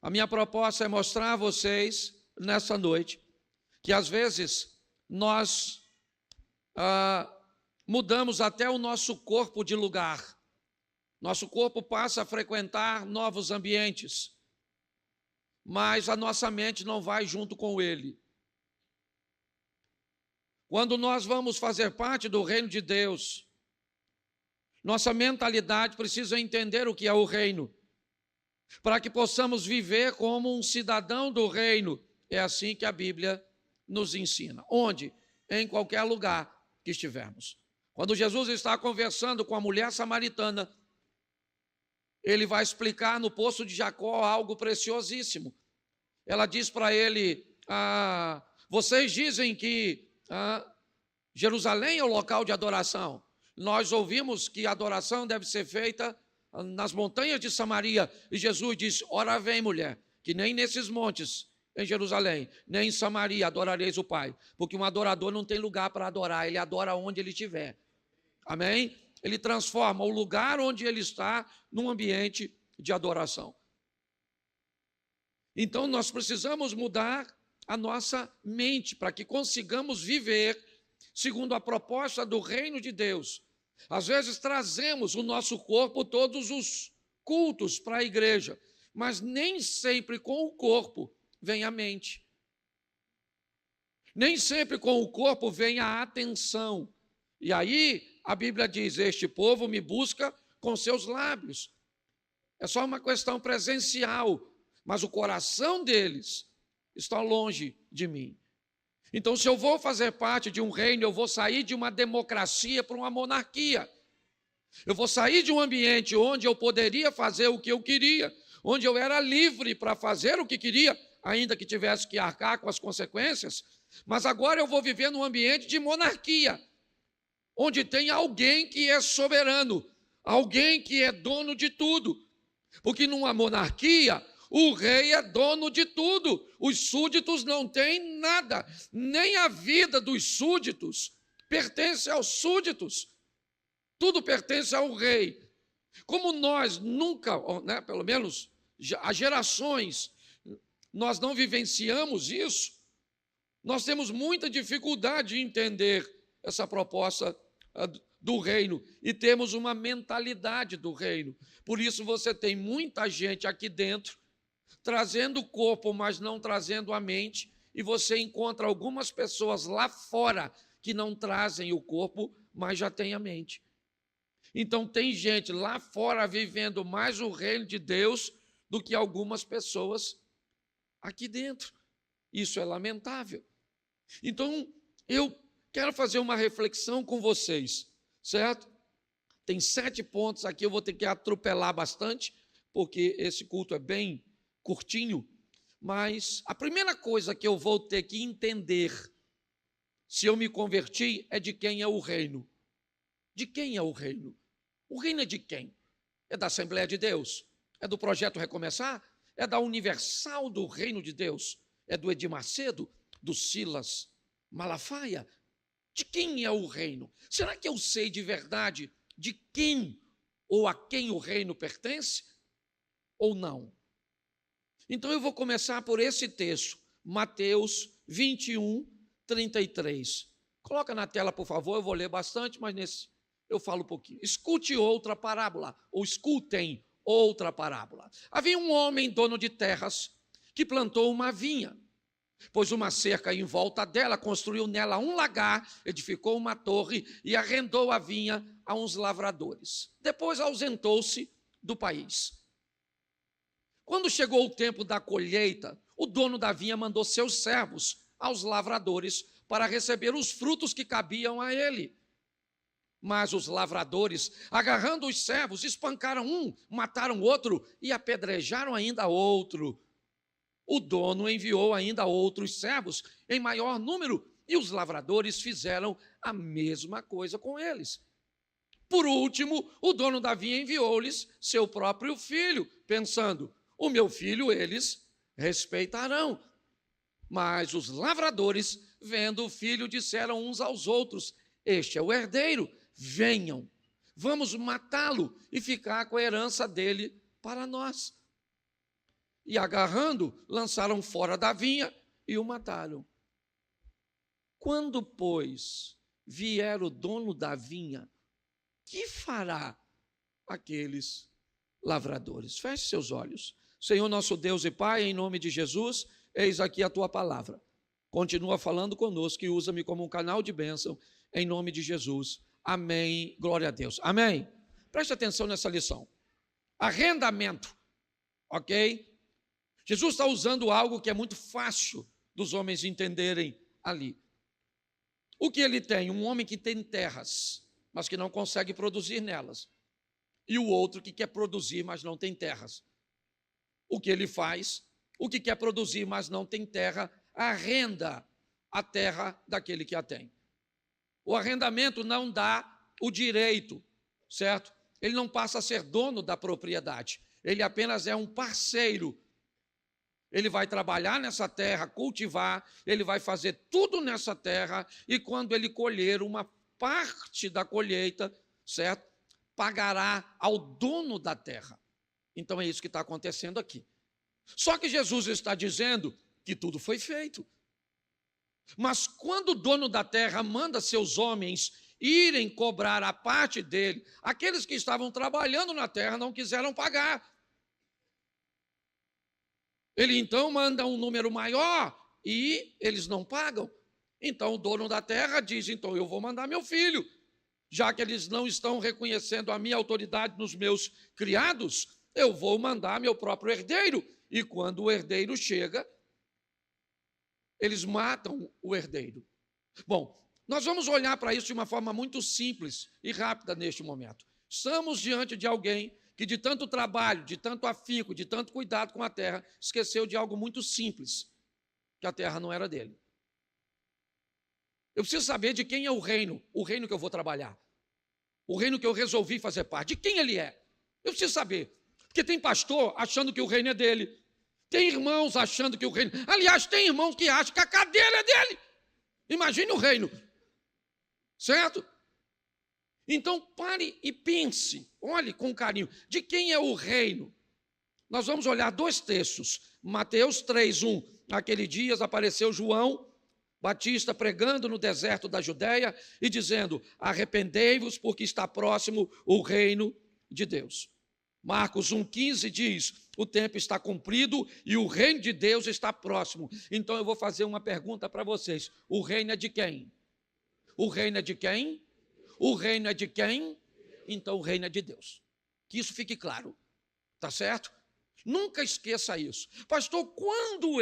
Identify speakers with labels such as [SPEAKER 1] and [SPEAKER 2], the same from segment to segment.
[SPEAKER 1] A minha proposta é mostrar a vocês, nessa noite, que às vezes nós mudamos até o nosso corpo de lugar. Nosso corpo passa a frequentar novos ambientes, mas a nossa mente não vai junto com ele. Quando nós vamos fazer parte do reino de Deus, nossa mentalidade precisa entender o que é o reino, para que possamos viver como um cidadão do reino. É assim que a Bíblia nos ensina. Onde? Em qualquer lugar que estivermos. Quando Jesus está conversando com a mulher samaritana, ele vai explicar no poço de Jacó algo preciosíssimo. Ela diz para ele, vocês dizem que Jerusalém é o local de adoração. Nós ouvimos que a adoração deve ser feita nas montanhas de Samaria. E Jesus diz, ora vem, mulher, que nem nesses montes em Jerusalém, nem em Samaria adorareis o Pai. Porque um adorador não tem lugar para adorar, ele adora onde ele estiver. Amém? Ele transforma o lugar onde ele está num ambiente de adoração. Então nós precisamos mudar a nossa mente para que consigamos viver segundo a proposta do reino de Deus. Às vezes trazemos o nosso corpo, todos os cultos para a igreja, mas nem sempre com o corpo vem a mente. Nem sempre com o corpo vem a atenção. E aí a Bíblia diz, este povo me busca com seus lábios. É só uma questão presencial, mas o coração deles está longe de mim. Então, se eu vou fazer parte de um reino, eu vou sair de uma democracia para uma monarquia. Eu vou sair de um ambiente onde eu poderia fazer o que eu queria, onde eu era livre para fazer o que queria, ainda que tivesse que arcar com as consequências, mas agora eu vou viver num ambiente de monarquia, onde tem alguém que é soberano, alguém que é dono de tudo. Porque numa monarquia, o rei é dono de tudo, os súditos não têm nada, nem a vida dos súditos pertence aos súditos, tudo pertence ao rei. Como nós nunca, pelo menos há gerações, nós não vivenciamos isso, nós temos muita dificuldade de entender essa proposta do reino e temos uma mentalidade do reino. Por isso você tem muita gente aqui dentro trazendo o corpo, mas não trazendo a mente, e você encontra algumas pessoas lá fora que não trazem o corpo, mas já têm a mente. Então tem gente lá fora vivendo mais o reino de Deus do que algumas pessoas aqui dentro. Isso é lamentável. Então eu quero fazer uma reflexão com vocês, certo? Tem 7 pontos aqui, eu vou ter que atropelar bastante, porque esse culto é bem curtinho, mas a primeira coisa que eu vou ter que entender, se eu me converti, é de quem é o reino. De quem é o reino? O reino é de quem? É da Assembleia de Deus? É do Projeto Recomeçar? É da Universal do Reino de Deus? É do Edir Macedo? Do Silas Malafaia? De quem é o reino? Será que eu sei de verdade de quem ou a quem o reino pertence? Ou não? Então eu vou começar por esse texto, Mateus 21, 33. Coloca na tela, por favor, eu vou ler bastante, mas nesse eu falo um pouquinho. Escute outra parábola, ou escutem outra parábola. Havia um homem dono de terras que plantou uma vinha, pôs uma cerca em volta dela, construiu nela um lagar, edificou uma torre e arrendou a vinha a uns lavradores. Depois ausentou-se do país. Quando chegou o tempo da colheita, o dono da vinha mandou seus servos aos lavradores para receber os frutos que cabiam a ele. Mas os lavradores, agarrando os servos, espancaram um, mataram outro e apedrejaram ainda outro. O dono enviou ainda outros servos em maior número e os lavradores fizeram a mesma coisa com eles. Por último, o dono da vinha enviou-lhes seu próprio filho, pensando, o meu filho eles respeitarão. Mas os lavradores, vendo o filho, disseram uns aos outros, este é o herdeiro, venham, vamos matá-lo e ficar com a herança dele para nós. e agarrando, lançaram fora da vinha e o mataram. Quando, pois, vier o dono da vinha, que fará aqueles lavradores? Feche seus olhos. Senhor nosso Deus e Pai, em nome de Jesus, eis aqui a tua palavra. Continua falando conosco e usa-me como um canal de bênção, em nome de Jesus. Amém. Glória a Deus. Amém. Preste atenção nessa lição. Arrendamento, ok? Jesus está usando algo que é muito fácil dos homens entenderem ali. O que ele tem? Um homem que tem terras, mas que não consegue produzir nelas. E o outro que quer produzir, mas não tem terras. O que ele faz? O que quer produzir, mas não tem terra, arrenda a terra daquele que a tem. O arrendamento não dá o direito, certo? Ele não passa a ser dono da propriedade. Ele apenas é um parceiro. Ele vai trabalhar nessa terra, cultivar, ele vai fazer tudo nessa terra, e quando ele colher uma parte da colheita, certo? Pagará ao dono da terra. Então é isso que está acontecendo aqui. Só que Jesus está dizendo que tudo foi feito. Mas quando o dono da terra manda seus homens irem cobrar a parte dele, aqueles que estavam trabalhando na terra não quiseram pagar. Ele então manda um número maior e eles não pagam. Então o dono da terra diz, então eu vou mandar meu filho, já que eles não estão reconhecendo a minha autoridade nos meus criados, eu vou mandar meu próprio herdeiro. E quando o herdeiro chega, eles matam o herdeiro. Bom, nós vamos olhar para isso de uma forma muito simples e rápida neste momento. Estamos diante de alguém que de tanto trabalho, de tanto afinco, de tanto cuidado com a terra, esqueceu de algo muito simples, que a terra não era dele. Eu preciso saber de quem é o reino que eu vou trabalhar, o reino que eu resolvi fazer parte, de quem ele é. Eu preciso saber, porque tem pastor achando que o reino é dele, tem irmãos achando que o reino... Aliás, tem irmãos que acham que a cadeira é dele. Imagine o reino, certo? Então, pare e pense, olhe com carinho, de quem é o reino? Nós vamos olhar dois textos, Mateus 3:1, naquele dia apareceu João Batista pregando no deserto da Judéia e dizendo, arrependei-vos porque está próximo o reino de Deus. Marcos 1,15 diz, o tempo está cumprido e o reino de Deus está próximo. Então eu vou fazer uma pergunta para vocês, o reino é de quem? O reino é de quem? O reino é de quem? Então o reino é de Deus. Que isso fique claro, tá certo? Nunca esqueça isso. Pastor, quando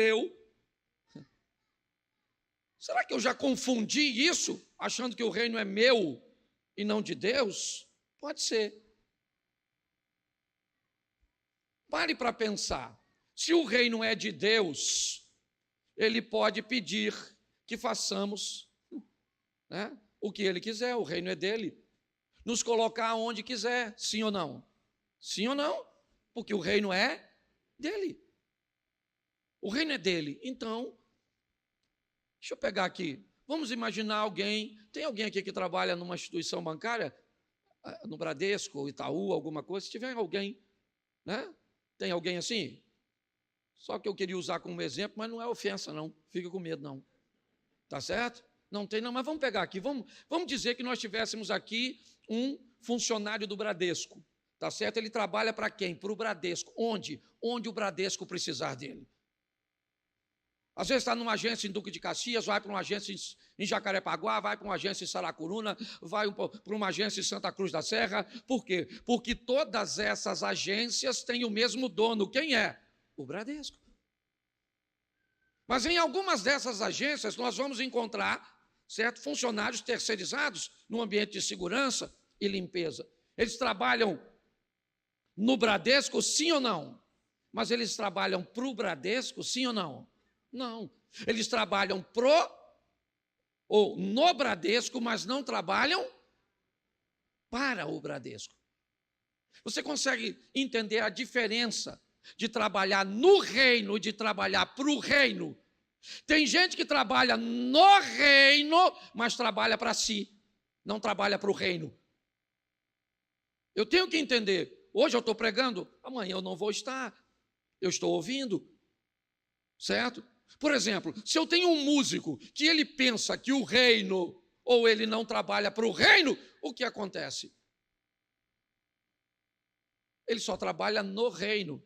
[SPEAKER 1] será que eu já confundi isso, achando que o reino é meu e não de Deus? Pode ser. Pare para pensar. Se o reino é de Deus, ele pode pedir que façamos, né, o que ele quiser, o reino é dele. Nos colocar onde quiser, sim ou não? Sim ou não? Porque o reino é dele. O reino é dele. Então, deixa eu pegar aqui. Vamos imaginar alguém, tem alguém aqui que trabalha numa instituição bancária, no Bradesco, Itaú, alguma coisa, se tiver alguém, né? Tem alguém assim? Só que eu queria usar como exemplo, mas não é ofensa não, fica com medo não. Tá certo? Não tem não, mas vamos pegar aqui, vamos dizer que nós tivéssemos aqui um funcionário do Bradesco, tá certo? Ele trabalha para quem? Para o Bradesco. Onde? Onde o Bradesco precisar dele. Às vezes está numa agência em Duque de Caxias, vai para uma agência em Jacarepaguá, vai para uma agência em Saracuruna, vai para uma agência em Santa Cruz da Serra. Por quê? Porque todas essas agências têm o mesmo dono. Quem é? O Bradesco. Mas em algumas dessas agências nós vamos encontrar, certo, funcionários terceirizados no ambiente de segurança e limpeza. Eles trabalham no Bradesco, sim ou não? Mas eles trabalham para o Bradesco, sim ou não? Não, eles trabalham ou no Bradesco, mas não trabalham para o Bradesco. Você consegue entender a diferença de trabalhar no reino e de trabalhar para o reino? Tem gente que trabalha no reino, mas trabalha para si, não trabalha para o reino. Eu tenho que entender, hoje eu estou pregando, amanhã eu não vou estar. Eu estou ouvindo, certo? Por exemplo, se eu tenho um músico que ele pensa que o reino, ou ele não trabalha para o reino, o que acontece? Ele só trabalha no reino.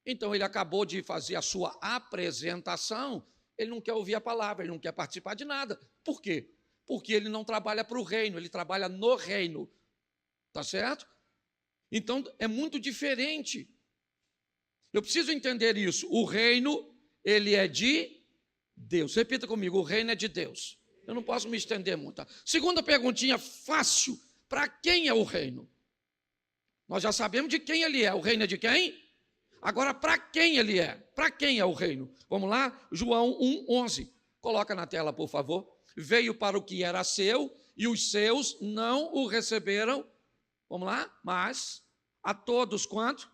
[SPEAKER 1] Então, ele acabou de fazer a sua apresentação, ele não quer ouvir a palavra, ele não quer participar de nada. Por quê? Porque ele não trabalha para o reino, ele trabalha no reino. Tá certo? Então, é muito diferente. Eu preciso entender isso. O reino, ele é de Deus. Repita comigo, o reino é de Deus. Eu não posso me estender muito. Tá? Segunda perguntinha fácil. Para quem é o reino? Nós já sabemos de quem ele é. O reino é de quem? Agora, para quem ele é? Para quem é o reino? Vamos lá? João 1,11. Coloca na tela, por favor. Veio para o que era seu, e os seus não o receberam. Vamos lá? Mas a todos quanto?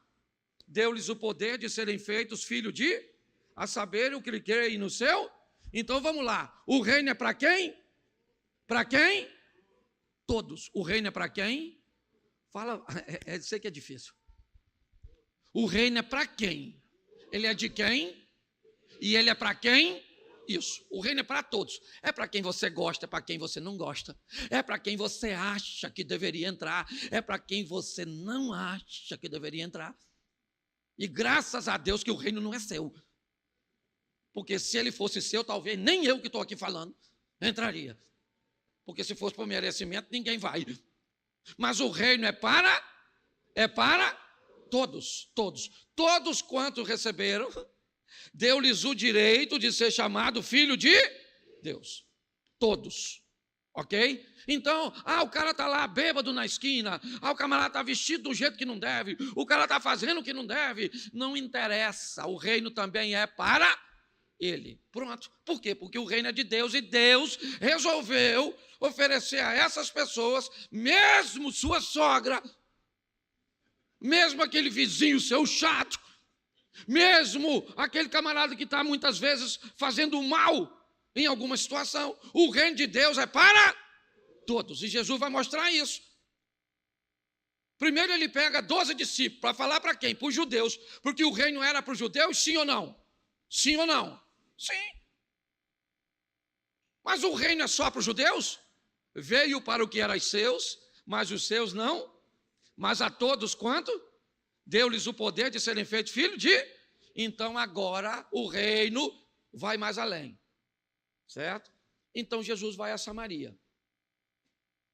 [SPEAKER 1] Deu-lhes o poder de serem feitos filhos de, a saber o que lhe creem no seu. Então vamos lá. O reino é para quem? Para quem? Todos. O reino é para quem? Fala, sei que é difícil. O reino é para quem? Ele é de quem? E ele é para quem? Isso. O reino é para todos. É para quem você gosta, é para quem você não gosta. É para quem você acha que deveria entrar. É para quem você não acha que deveria entrar. E graças a Deus que o reino não é seu. Porque se ele fosse seu, talvez nem eu que estou aqui falando entraria. Porque se fosse por merecimento, ninguém vai. Mas o reino é para todos, todos. Todos quantos receberam, deu-lhes o direito de ser chamado filho de Deus. Todos. Ok? Então, o cara está lá bêbado na esquina, o camarada está vestido do jeito que não deve, o cara está fazendo o que não deve, não interessa, o reino também é para ele. Pronto. Por quê? Porque o reino é de Deus e Deus resolveu oferecer a essas pessoas, mesmo sua sogra, mesmo aquele vizinho seu chato, mesmo aquele camarada que está muitas vezes fazendo mal em alguma situação, o reino de Deus é para todos. E Jesus vai mostrar isso. Primeiro ele pega 12 discípulos para falar para quem? Para os judeus. Porque o reino era para os judeus, sim ou não? Sim ou não? Sim. Mas o reino é só para os judeus? Veio para o que era seus, mas os seus não. Mas a todos quanto? Deu-lhes o poder de serem feitos filhos de... Então agora o reino vai mais além. Certo? Então Jesus vai a Samaria.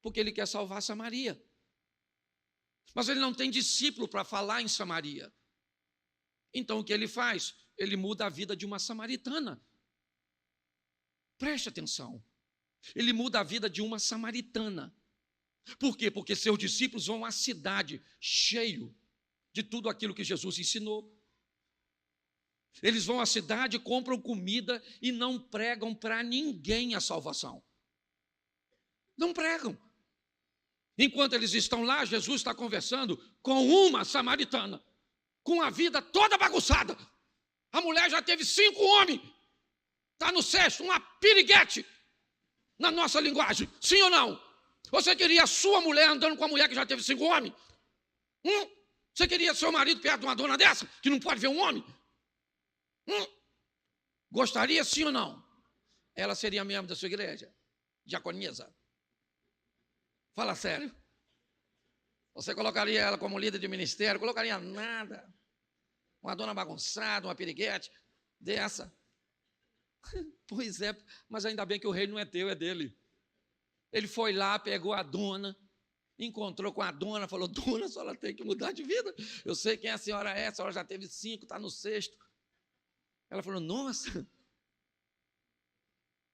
[SPEAKER 1] Porque ele quer salvar Samaria. Mas ele não tem discípulo para falar em Samaria. Então o que ele faz? Ele muda a vida de uma samaritana. Preste atenção. Ele muda a vida de uma samaritana. Por quê? Porque seus discípulos vão à cidade cheio de tudo aquilo que Jesus ensinou. Eles vão à cidade, compram comida e não pregam para ninguém a salvação. Não pregam. Enquanto eles estão lá, Jesus está conversando com uma samaritana, com a vida toda bagunçada. A mulher já teve 5 homens. Está no 6º, uma piriguete, na nossa linguagem. Sim ou não? Você queria a sua mulher andando com a mulher que já teve 5 homens? Você queria seu marido perto de uma dona dessa, que não pode ver um homem? Gostaria, sim ou não? Ela seria membro da sua igreja? Diaconisa? Fala sério. Você colocaria ela como líder de ministério? Colocaria nada. Uma dona bagunçada, uma piriguete dessa. Pois é, mas ainda bem que o reino não é teu, é dele. Ele foi lá, pegou a dona, encontrou com a dona, falou, dona, a senhora tem que mudar de vida. Eu sei quem a senhora já teve 5, está no 6º. Ela falou, nossa.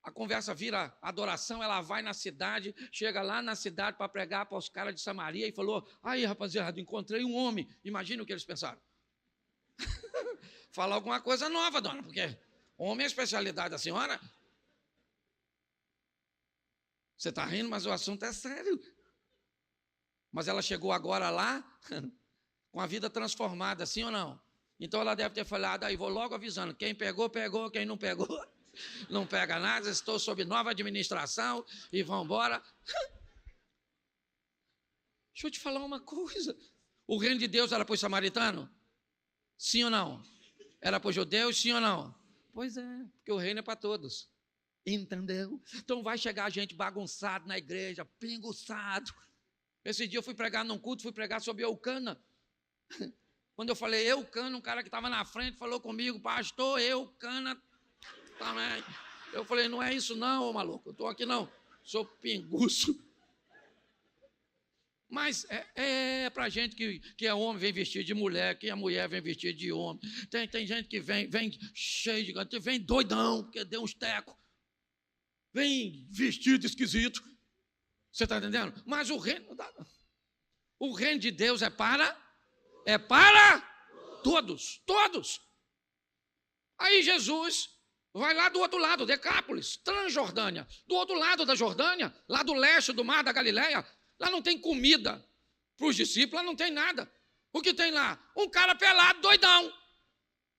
[SPEAKER 1] A conversa vira adoração, ela vai na cidade, chega lá na cidade para pregar para os caras de Samaria e falou, aí rapaziada, encontrei um homem. Imagina o que eles pensaram. Fala alguma coisa nova, dona, porque homem é a especialidade da senhora. Você está rindo, mas o assunto é sério. Mas ela chegou agora lá com a vida transformada, sim ou não? Então ela deve ter falado, aí vou logo avisando, quem pegou, pegou, quem não pegou, não pega nada, estou sob nova administração e vão embora. Deixa eu te falar uma coisa. O reino de Deus era para os samaritanos? Sim ou não? Era para os judeus, sim ou não? Pois é, porque o reino é para todos. Entendeu? Então vai chegar gente bagunçada na igreja, pinguçado. Esse dia eu fui pregar num culto, fui pregar sobre Eucana. Quando eu falei Eucana, um cara que estava na frente falou comigo, pastor, Eucana também. Eu falei, não é isso não, maluco, eu estou aqui não, sou pinguço. Mas é para gente que é homem, vem vestido de mulher, que é mulher, vem vestido de homem. Tem gente que vem cheio de... Vem doidão, porque deu uns tecos. Vem vestido esquisito. Você está entendendo? Mas o reino de Deus é para todos, todos. Aí Jesus vai lá do outro lado, Decápolis, Transjordânia. Do outro lado da Jordânia, lá do leste do mar da Galileia, lá não tem comida para os discípulos, lá não tem nada. O que tem lá? Um cara pelado, doidão,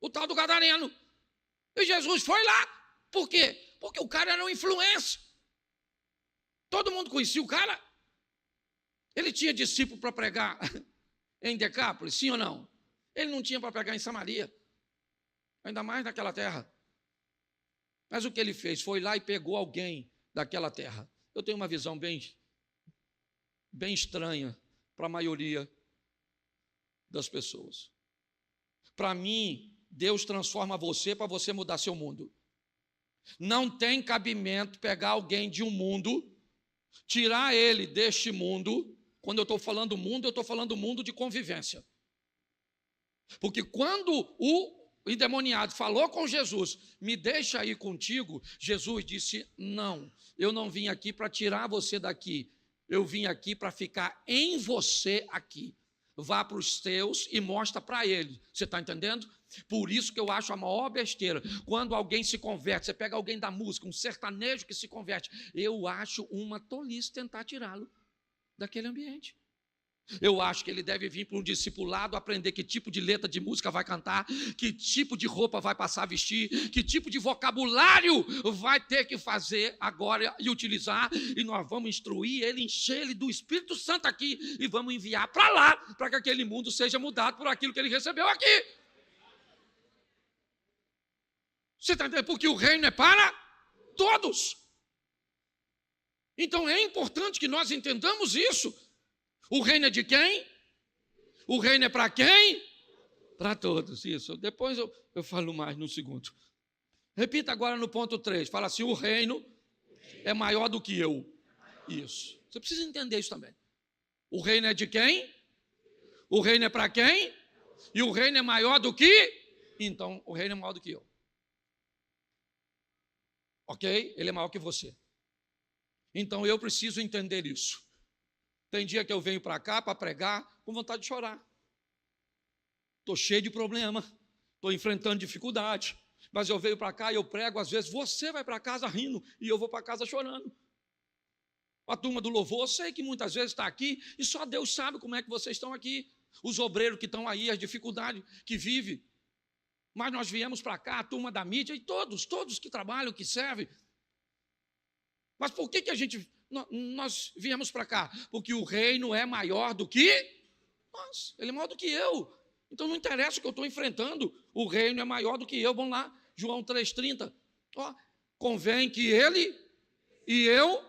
[SPEAKER 1] o tal do gadareno. E Jesus foi lá. Por quê? Porque o cara era um influencer. Todo mundo conhecia o cara. Ele tinha discípulo para pregar em Decápolis, sim ou não? Ele não tinha para pregar em Samaria, ainda mais naquela terra. Mas o que ele fez? Foi lá e pegou alguém daquela terra. Eu tenho uma visão bem estranha para a maioria das pessoas. Para mim, Deus transforma você para você mudar seu mundo. Não tem cabimento pegar alguém de um mundo, tirar ele deste mundo. Quando eu estou falando mundo, eu estou falando mundo de convivência. Porque quando o endemoniado falou com Jesus, me deixa ir contigo, Jesus disse, não, eu não vim aqui para tirar você daqui, eu vim aqui para ficar em você aqui. Vá para os teus e mostra para ele. Você está entendendo? Por isso que eu acho a maior besteira. Quando alguém se converte, você pega alguém da música, um sertanejo que se converte, eu acho uma tolice tentar tirá-lo daquele ambiente. Eu acho que ele deve vir para um discipulado, aprender que tipo de letra de música vai cantar, que tipo de roupa vai passar a vestir, que tipo de vocabulário vai ter que fazer agora e utilizar, e nós vamos instruir ele, encher ele do Espírito Santo aqui, e vamos enviar para lá, para que aquele mundo seja mudado por aquilo que ele recebeu aqui. Você está entendendo? Porque o reino é para todos. Então é importante que nós entendamos isso. O reino é de quem? O reino é para quem? Para todos, isso. Depois eu falo mais no segundo. Repita agora no ponto 3. Fala assim, o reino é maior do que eu. Isso. Você precisa entender isso também. O reino é de quem? O reino é para quem? E o reino é maior do que? Então, o reino é maior do que eu. Ok? Ele é maior que você. Então, eu preciso entender isso. Tem dia que eu venho para cá para pregar com vontade de chorar. Estou cheio de problema, estou enfrentando dificuldade, mas eu venho para cá e eu prego, às vezes você vai para casa rindo e eu vou para casa chorando. A turma do louvor, eu sei que muitas vezes está aqui e só Deus sabe como é que vocês estão aqui. Os obreiros que estão aí, as dificuldades que vivem. Mas nós viemos para cá, a turma da mídia e todos que trabalham, que servem. Mas por que nós viemos para cá? Porque o reino é maior do que nós. Ele é maior do que eu. Então não interessa o que eu estou enfrentando. O reino é maior do que eu. Vamos lá, João 3,30. Convém que ele e eu...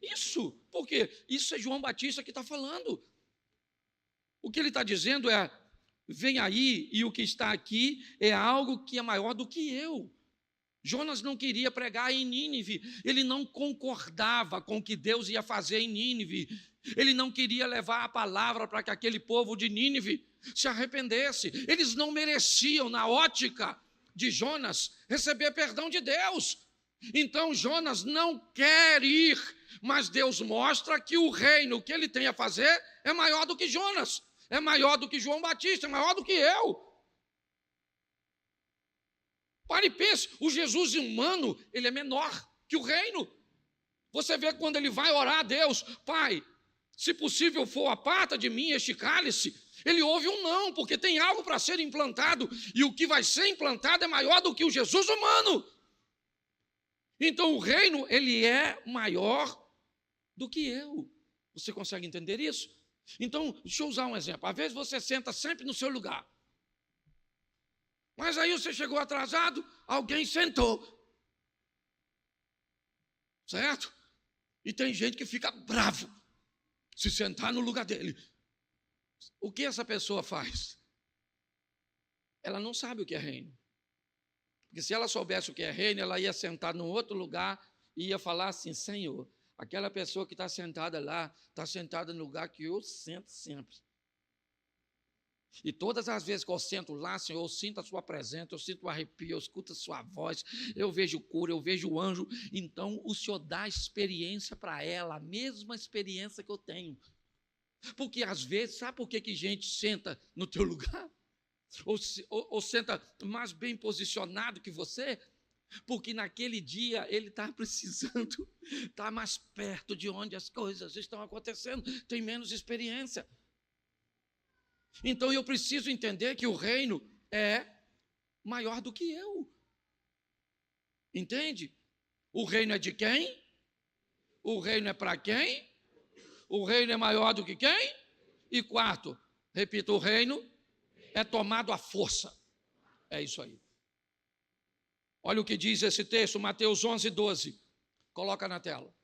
[SPEAKER 1] Isso. Por quê? Isso é João Batista que está falando. O que ele está dizendo é, vem aí e o que está aqui é algo que é maior do que eu. Jonas não queria pregar em Nínive, ele não concordava com o que Deus ia fazer em Nínive, ele não queria levar a palavra para que aquele povo de Nínive se arrependesse, eles não mereciam, na ótica de Jonas, receber perdão de Deus. Então Jonas não quer ir, mas Deus mostra que o reino que ele tem a fazer é maior do que Jonas, é maior do que João Batista, é maior do que eu. Pare e pense, o Jesus humano, ele é menor que o reino. Você vê quando ele vai orar a Deus, Pai, se possível for, aparta de mim este cálice. Ele ouve um não, porque tem algo para ser implantado, e o que vai ser implantado é maior do que o Jesus humano. Então o reino, ele é maior do que eu. Você consegue entender isso? Então, deixa eu usar um exemplo. Às vezes você senta sempre no seu lugar. Mas aí você chegou atrasado, alguém sentou. Certo? E tem gente que fica bravo se sentar no lugar dele. O que essa pessoa faz? Ela não sabe o que é reino. Porque se ela soubesse o que é reino, ela ia sentar num outro lugar e ia falar assim: Senhor, aquela pessoa que está sentada lá, está sentada no lugar que eu sento sempre. E todas as vezes que eu sento lá, Senhor, eu sinto a sua presença, eu sinto o arrepio, eu escuto a sua voz, eu vejo cura, eu vejo o anjo. Então o Senhor dá experiência para ela, a mesma experiência que eu tenho. Porque às vezes, sabe por que gente senta no teu lugar? Ou senta mais bem posicionado que você? Porque naquele dia ele está precisando estar mais perto de onde as coisas estão acontecendo, tem menos experiência. Então eu preciso entender que o reino é maior do que eu. Entende? O reino é de quem? O reino é para quem? O reino é maior do que quem? E quarto, repita, o reino é tomado à força. É isso aí. Olha o que diz esse texto, Mateus 11:12. Coloca na tela.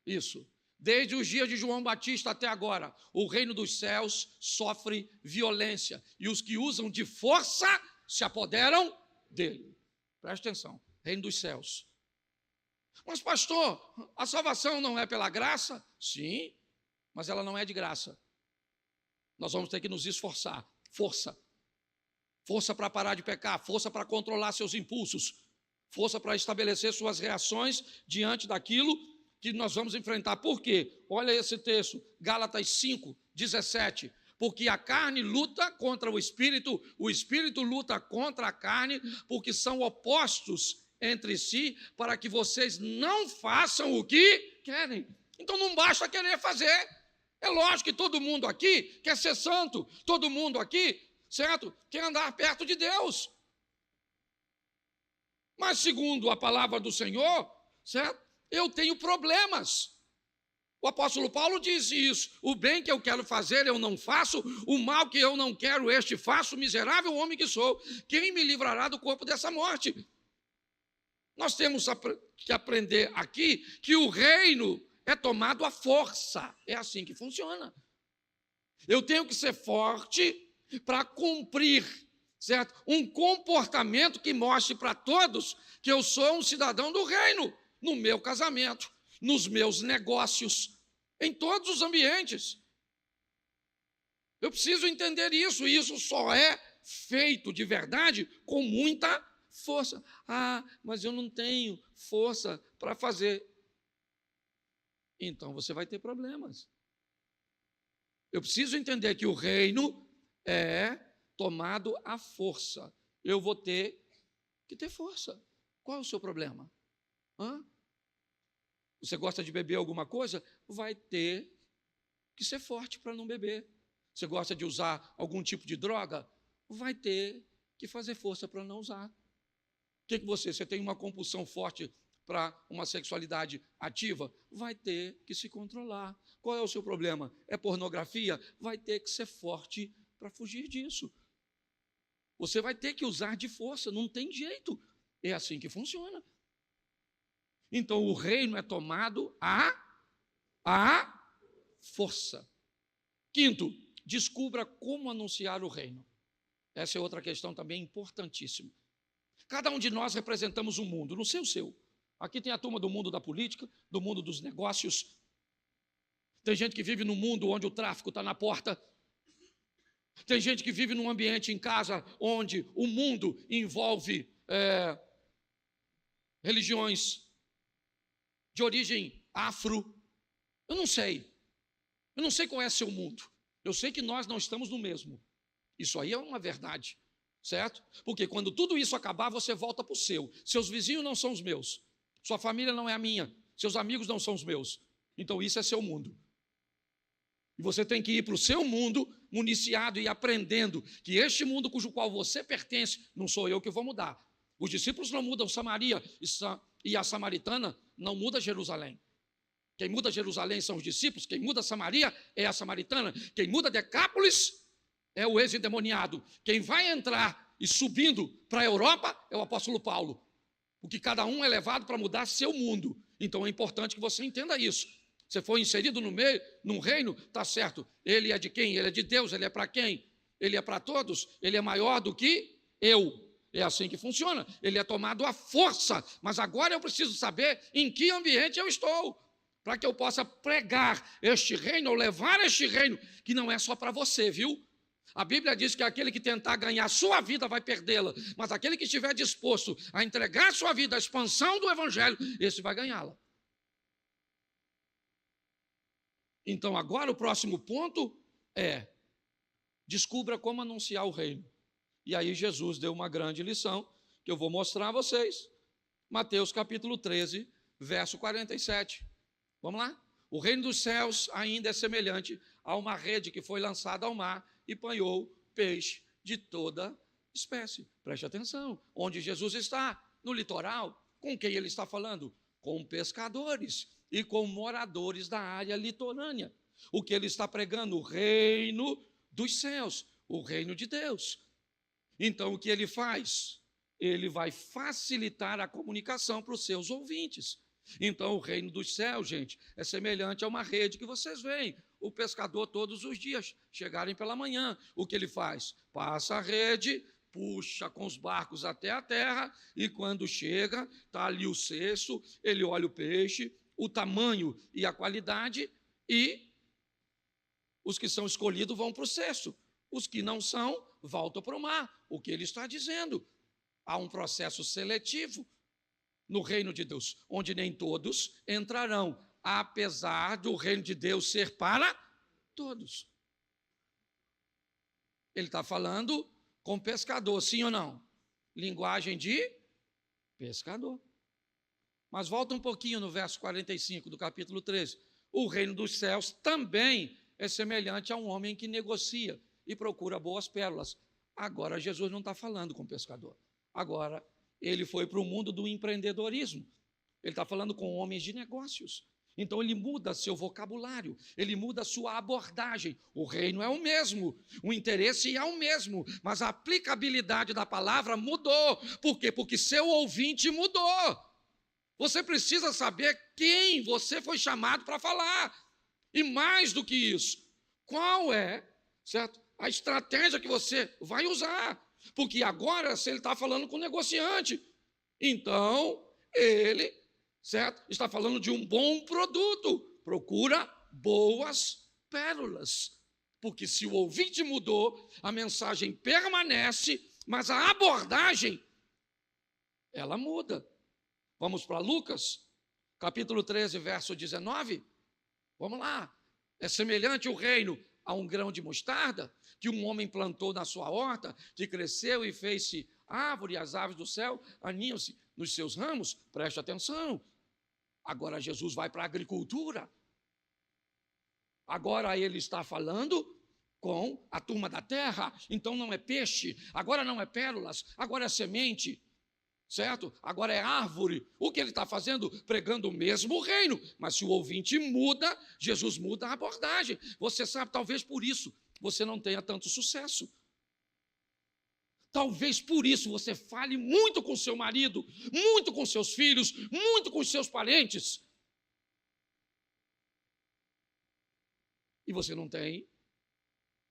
[SPEAKER 1] Isso. Desde os dias de João Batista até agora, o reino dos céus sofre violência e os que usam de força se apoderam dele. Presta atenção, reino dos céus. Mas pastor, a salvação não é pela graça? Sim, mas ela não é de graça. Nós vamos ter que nos esforçar. Força. Força para parar de pecar, força para controlar seus impulsos, força para estabelecer suas reações diante daquilo que nós vamos enfrentar. Por quê? Olha esse texto, Gálatas 5:17. Porque a carne luta contra o espírito luta contra a carne, porque são opostos entre si, para que vocês não façam o que querem. Então não basta querer fazer. É lógico que todo mundo aqui quer ser santo, todo mundo aqui, certo, quer andar perto de Deus. Mas segundo a palavra do Senhor, certo, eu tenho problemas. O apóstolo Paulo diz isso: o bem que eu quero fazer eu não faço, o mal que eu não quero este faço, miserável homem que sou, quem me livrará do corpo dessa morte? Nós temos que aprender aqui que o reino é tomado à força, é assim que funciona. Eu tenho que ser forte para cumprir, certo, um comportamento que mostre para todos que eu sou um cidadão do reino, no meu casamento, nos meus negócios, em todos os ambientes. Eu preciso entender isso, e isso só é feito de verdade com muita força. Ah, mas eu não tenho força para fazer. Então você vai ter problemas. Eu preciso entender que o reino é tomado à força. Eu vou ter que ter força. Qual é o seu problema? Você gosta de beber alguma coisa? Vai ter que ser forte para não beber. Você gosta de usar algum tipo de droga? Vai ter que fazer força para não usar. O que você tem uma compulsão forte para uma sexualidade ativa? Vai ter que se controlar. Qual é o seu problema? É pornografia? Vai ter que ser forte para fugir disso. Você vai ter que usar de força, não tem jeito. É assim que funciona. Então o reino é tomado à força. Quinto, descubra como anunciar o reino. Essa é outra questão também importantíssima. Cada um de nós representamos um mundo, não sei o seu. Aqui tem a turma do mundo da política, do mundo dos negócios. Tem gente que vive num mundo onde o tráfico está na porta. Tem gente que vive num ambiente em casa onde o mundo envolve religiões de origem afro. Eu não sei qual é seu mundo. Eu sei que nós não estamos no mesmo. Isso aí é uma verdade, certo? Porque quando tudo isso acabar, você volta para o seu. Seus vizinhos não são os meus. Sua família não é a minha. Seus amigos não são os meus. Então isso é seu mundo. E você tem que ir para o seu mundo municiado e aprendendo que este mundo cujo qual você pertence, não sou eu que vou mudar. Os discípulos não mudam Samaria e a samaritana não muda Jerusalém. Quem muda Jerusalém são os discípulos, quem muda Samaria é a samaritana, quem muda Decápolis é o ex-endemoniado. Quem vai entrar e subindo para a Europa é o apóstolo Paulo. Porque cada um é levado para mudar seu mundo. Então é importante que você entenda isso. Você foi inserido no meio, num reino, está certo. Ele é de quem? Ele é de Deus, ele é para quem? Ele é para todos, ele é maior do que eu. É assim que funciona. Ele é tomado à força. Mas agora eu preciso saber em que ambiente eu estou, para que eu possa pregar este reino, ou levar este reino, que não é só para você, viu? A Bíblia diz que aquele que tentar ganhar sua vida vai perdê-la, mas aquele que estiver disposto a entregar sua vida à expansão do Evangelho, esse vai ganhá-la. Então agora o próximo ponto é: descubra como anunciar o reino. E aí Jesus deu uma grande lição, que eu vou mostrar a vocês. Mateus capítulo 13, verso 47. Vamos lá? O reino dos céus ainda é semelhante a uma rede que foi lançada ao mar e apanhou peixe de toda espécie. Preste atenção, onde Jesus está? No litoral. Com quem ele está falando? Com pescadores e com moradores da área litorânea. O que ele está pregando? O reino dos céus, o reino de Deus. Então, o que ele faz? Ele vai facilitar a comunicação para os seus ouvintes. Então, o reino dos céus, gente, é semelhante a uma rede que vocês veem o pescador todos os dias chegarem pela manhã. O que ele faz? Passa a rede, puxa com os barcos até a terra, e quando chega, está ali o cesto, ele olha o peixe, o tamanho e a qualidade, e os que são escolhidos vão para o cesto. Os que não são, voltam para o mar. O que ele está dizendo? Há um processo seletivo no reino de Deus, onde nem todos entrarão, apesar do reino de Deus ser para todos. Ele está falando com pescador, sim ou não? Linguagem de pescador. Mas volta um pouquinho no verso 45 do capítulo 13. O reino dos céus também é semelhante a um homem que negocia e procura boas pérolas. Agora Jesus não está falando com pescador. Agora ele foi para o mundo do empreendedorismo. Ele está falando com homens de negócios. Então ele muda seu vocabulário, ele muda sua abordagem. O reino é o mesmo, o interesse é o mesmo, mas a aplicabilidade da palavra mudou. Por quê? Porque seu ouvinte mudou. Você precisa saber quem você foi chamado para falar. E mais do que isso, qual é, certo, a estratégia que você vai usar. Porque agora, se ele está falando com o negociante, então ele, certo, está falando de um bom produto. Procura boas pérolas. Porque se o ouvinte mudou, a mensagem permanece, mas a abordagem, ela muda. Vamos para Lucas, capítulo 13, verso 19. Vamos lá. É semelhante o reino a um grão de mostarda, que um homem plantou na sua horta, que cresceu e fez-se árvore, e as aves do céu aninham-se nos seus ramos. Preste atenção. Agora Jesus vai para a agricultura. Agora ele está falando com a turma da terra. Então não é peixe, agora não é pérolas, agora é semente. Certo? Agora é árvore. O que ele está fazendo? Pregando o mesmo reino. Mas se o ouvinte muda, Jesus muda a abordagem. Você sabe, talvez por isso você não tenha tanto sucesso. Talvez por isso você fale muito com seu marido, muito com seus filhos, muito com seus parentes. E você não tem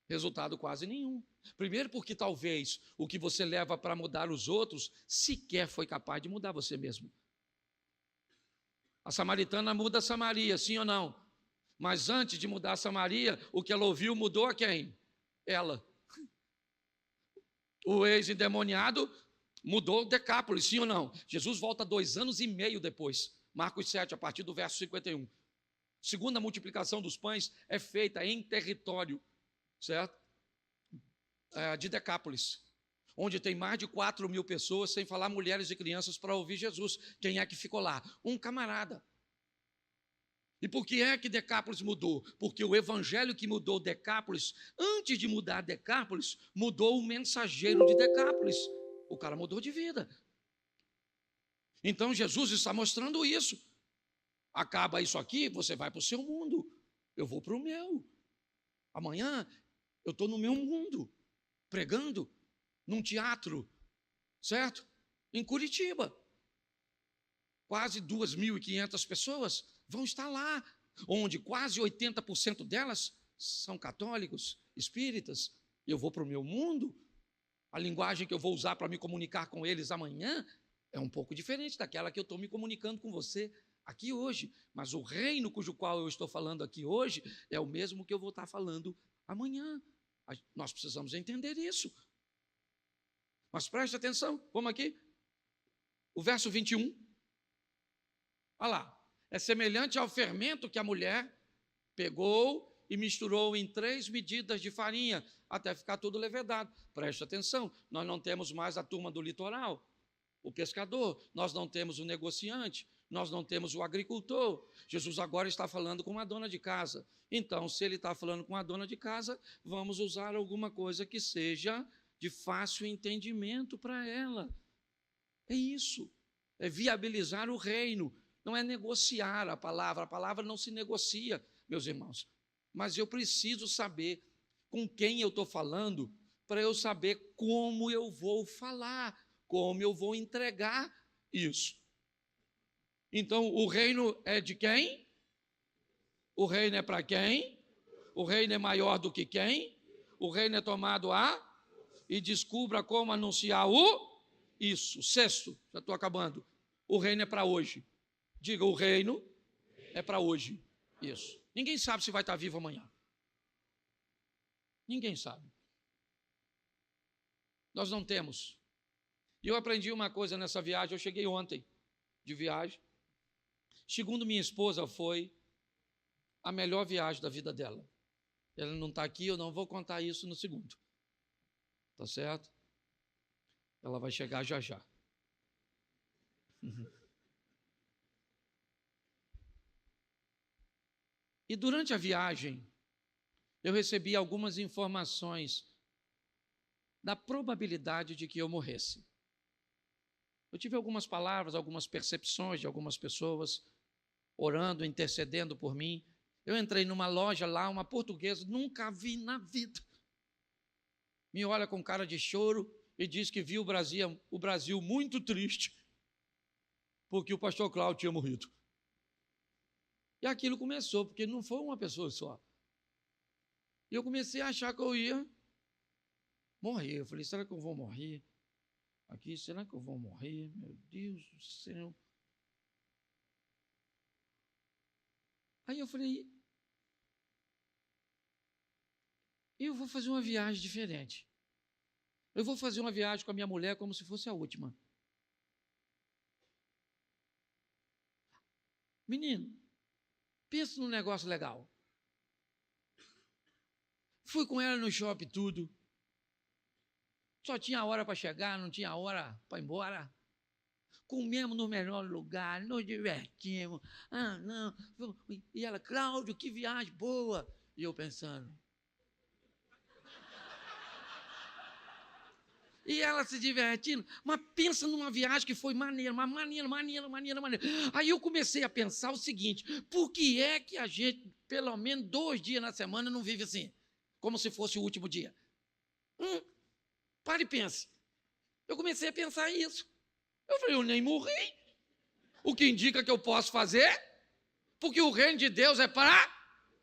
[SPEAKER 1] resultado quase nenhum. Primeiro porque talvez o que você leva para mudar os outros sequer foi capaz de mudar você mesmo. A samaritana muda a Samaria, sim ou não? Mas antes de mudar a Samaria, o que ela ouviu mudou a quem? Ela. O ex-endemoniado mudou Decápolis, sim ou não? Jesus volta 2 anos e meio depois. Marcos 7, a partir do verso 51. Segunda multiplicação dos pães é feita em território, certo? De Decápolis, onde tem mais de 4.000 pessoas, sem falar mulheres e crianças, para ouvir Jesus. Quem é que ficou lá? Um camarada. E por que é que Decápolis mudou? Porque o evangelho que mudou Decápolis, antes de mudar Decápolis, mudou o mensageiro de Decápolis. O cara mudou de vida. Então Jesus está mostrando isso. Acaba isso aqui, você vai para o seu mundo. Eu vou para o meu. Amanhã eu estou no meu mundo, pregando. num teatro, certo? Em Curitiba. Quase 2.500 pessoas vão estar lá, onde quase 80% delas são católicos, espíritas. Eu vou para o meu mundo, a linguagem que eu vou usar para me comunicar com eles amanhã é um pouco diferente daquela que eu estou me comunicando com você aqui hoje. Mas o reino cujo qual eu estou falando aqui hoje é o mesmo que eu vou estar falando amanhã. Nós precisamos entender isso. Mas preste atenção, vamos aqui. O verso 21. Olha lá. É semelhante ao fermento que a mulher pegou e misturou em 3 medidas de farinha, até ficar tudo levedado. Preste atenção, nós não temos mais a turma do litoral, o pescador, nós não temos o negociante, nós não temos o agricultor. Jesus agora está falando com uma dona de casa. Então, se ele está falando com a dona de casa, vamos usar alguma coisa que seja de fácil entendimento para ela. É isso, é viabilizar o reino, não é negociar a palavra não se negocia, meus irmãos. Mas eu preciso saber com quem eu estou falando para eu saber como eu vou falar, como eu vou entregar isso. Então, o reino é de quem? O reino é para quem? O reino é maior do que quem? O reino é tomado a? E descubra como anunciar o? Isso. Sexto, já estou acabando. O reino é para hoje. Diga, o reino é para hoje. Isso. Ninguém sabe se vai estar vivo amanhã. Ninguém sabe. Nós não temos. E eu aprendi uma coisa nessa viagem, eu cheguei ontem de viagem. Segundo minha esposa, foi a melhor viagem da vida dela. Ela não está aqui, eu não vou contar isso no segundo. Tá certo? Ela vai chegar já já. E durante a viagem, eu recebi algumas informações da probabilidade de que eu morresse. Eu tive algumas palavras, algumas percepções de algumas pessoas orando, intercedendo por mim. Eu entrei numa loja lá, uma portuguesa, nunca vi na vida. Me olha com cara de choro e diz que viu o Brasil muito triste, porque o pastor Cláudio tinha morrido. E aquilo começou, porque não foi uma pessoa só. E eu comecei a achar que eu ia morrer. Eu falei, será que eu vou morrer? Aqui, será que eu vou morrer? Meu Deus do céu. Aí eu falei, eu vou fazer uma viagem diferente. Eu vou fazer uma viagem com a minha mulher como se fosse a última. Menino, pensa num negócio legal. Fui com ela no shopping tudo. Só tinha hora para chegar, não tinha hora para ir embora. Comemos no melhor lugar, nos divertimos. Ah, não. E ela, Cláudio, que viagem boa. E eu pensando. E ela se divertindo. Mas pensa numa viagem que foi maneira. Aí eu comecei a pensar o seguinte, por que é que a gente, pelo menos 2 dias na semana, não vive assim? Como se fosse o último dia. Pare e pense. Eu comecei a pensar isso. Eu falei, eu nem morri. O que indica que eu posso fazer? Porque o reino de Deus é para...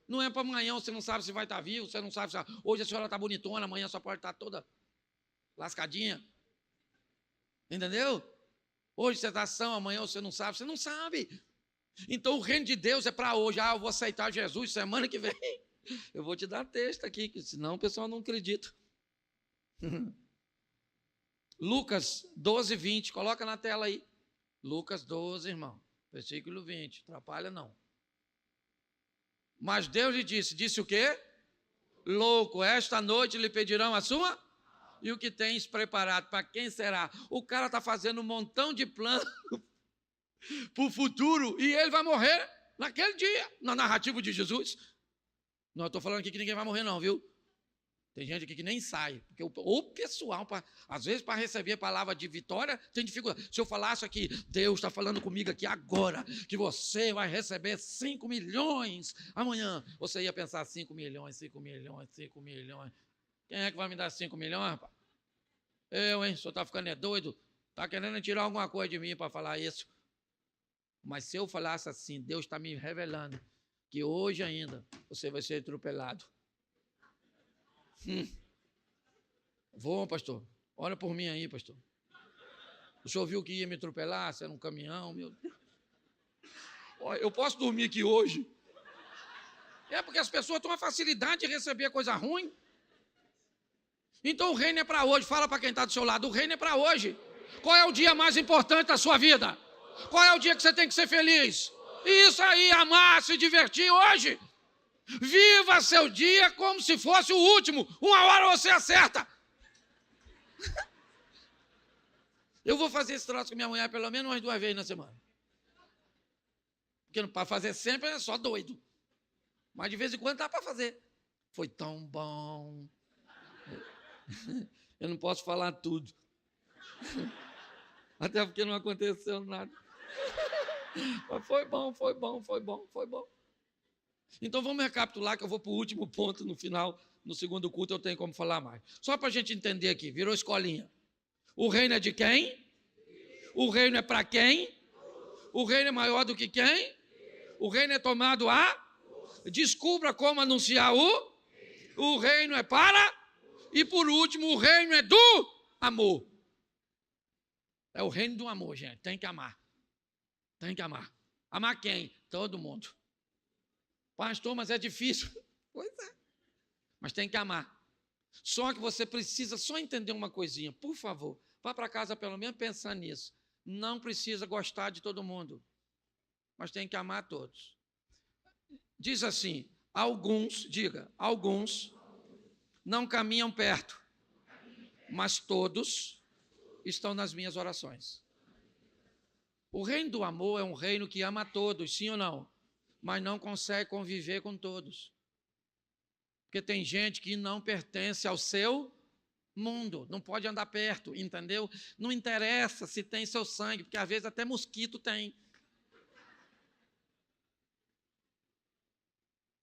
[SPEAKER 1] Não é para amanhã, você não sabe se vai estar vivo, você não sabe se... Hoje a senhora está bonitona, amanhã só pode estar toda lascadinha. Entendeu? Hoje você está são, amanhã você não sabe. Então o reino de Deus é para hoje. Eu vou aceitar Jesus semana que vem. Eu vou te dar texto aqui, que senão o pessoal não acredita. Lucas 12, 20, coloca na tela aí. Lucas 12, irmão, versículo 20, atrapalha não. Mas Deus lhe disse o quê? Louco, esta noite lhe pedirão a sua? E o que tens preparado, para quem será? O cara está fazendo um montão de plano para o futuro e ele vai morrer naquele dia, na narrativa de Jesus. Não estou falando aqui que ninguém vai morrer não, viu? Tem gente aqui que nem sai, porque o pessoal, às vezes, para receber a palavra de vitória, tem dificuldade. Se eu falasse aqui, Deus está falando comigo aqui agora, que você vai receber 5 milhões amanhã, você ia pensar 5 milhões. Quem é que vai me dar 5 milhões, rapaz? O senhor está ficando doido? Está querendo tirar alguma coisa de mim para falar isso? Mas se eu falasse assim, Deus está me revelando que hoje ainda você vai ser atropelado. Vou, pastor. Olha por mim aí, pastor. O senhor viu que ia me atropelar? Se era um caminhão, meu Deus. Eu posso dormir aqui hoje? Porque as pessoas têm uma facilidade de receber coisa ruim. Então o reino é para hoje. Fala para quem está do seu lado, o reino é para hoje. Qual é o dia mais importante da sua vida? Qual é o dia que você tem que ser feliz? Isso aí, amar, se divertir hoje. Viva seu dia como se fosse o último. Uma hora você acerta. Eu vou fazer esse troço com minha mulher pelo menos umas 2 vezes na semana. Porque para fazer sempre é só doido. Mas de vez em quando dá para fazer. Foi tão bom. Eu não posso falar tudo. Até porque não aconteceu nada. Mas foi bom. Então vamos recapitular que eu vou para o último ponto no final. No segundo culto eu tenho como falar mais. Só para a gente entender aqui, virou escolinha. O reino é de quem? O reino é para quem? O reino é maior do que quem? O reino é tomado a? Descubra como anunciar o reino é para? E por último, o reino é do amor. É o reino do amor, gente. Tem que amar. Tem que amar. Amar quem? Todo mundo. Pastor, mas é difícil. Pois é. Mas tem que amar. Só que você precisa só entender uma coisinha. Por favor, vá para casa pelo menos pensando nisso. Não precisa gostar de todo mundo. Mas tem que amar todos. Diz assim, alguns não caminham perto, mas todos estão nas minhas orações. O reino do amor é um reino que ama a todos, sim ou não? Mas não consegue conviver com todos. Porque tem gente que não pertence ao seu mundo, não pode andar perto, entendeu? Não interessa se tem seu sangue, porque às vezes até mosquito tem.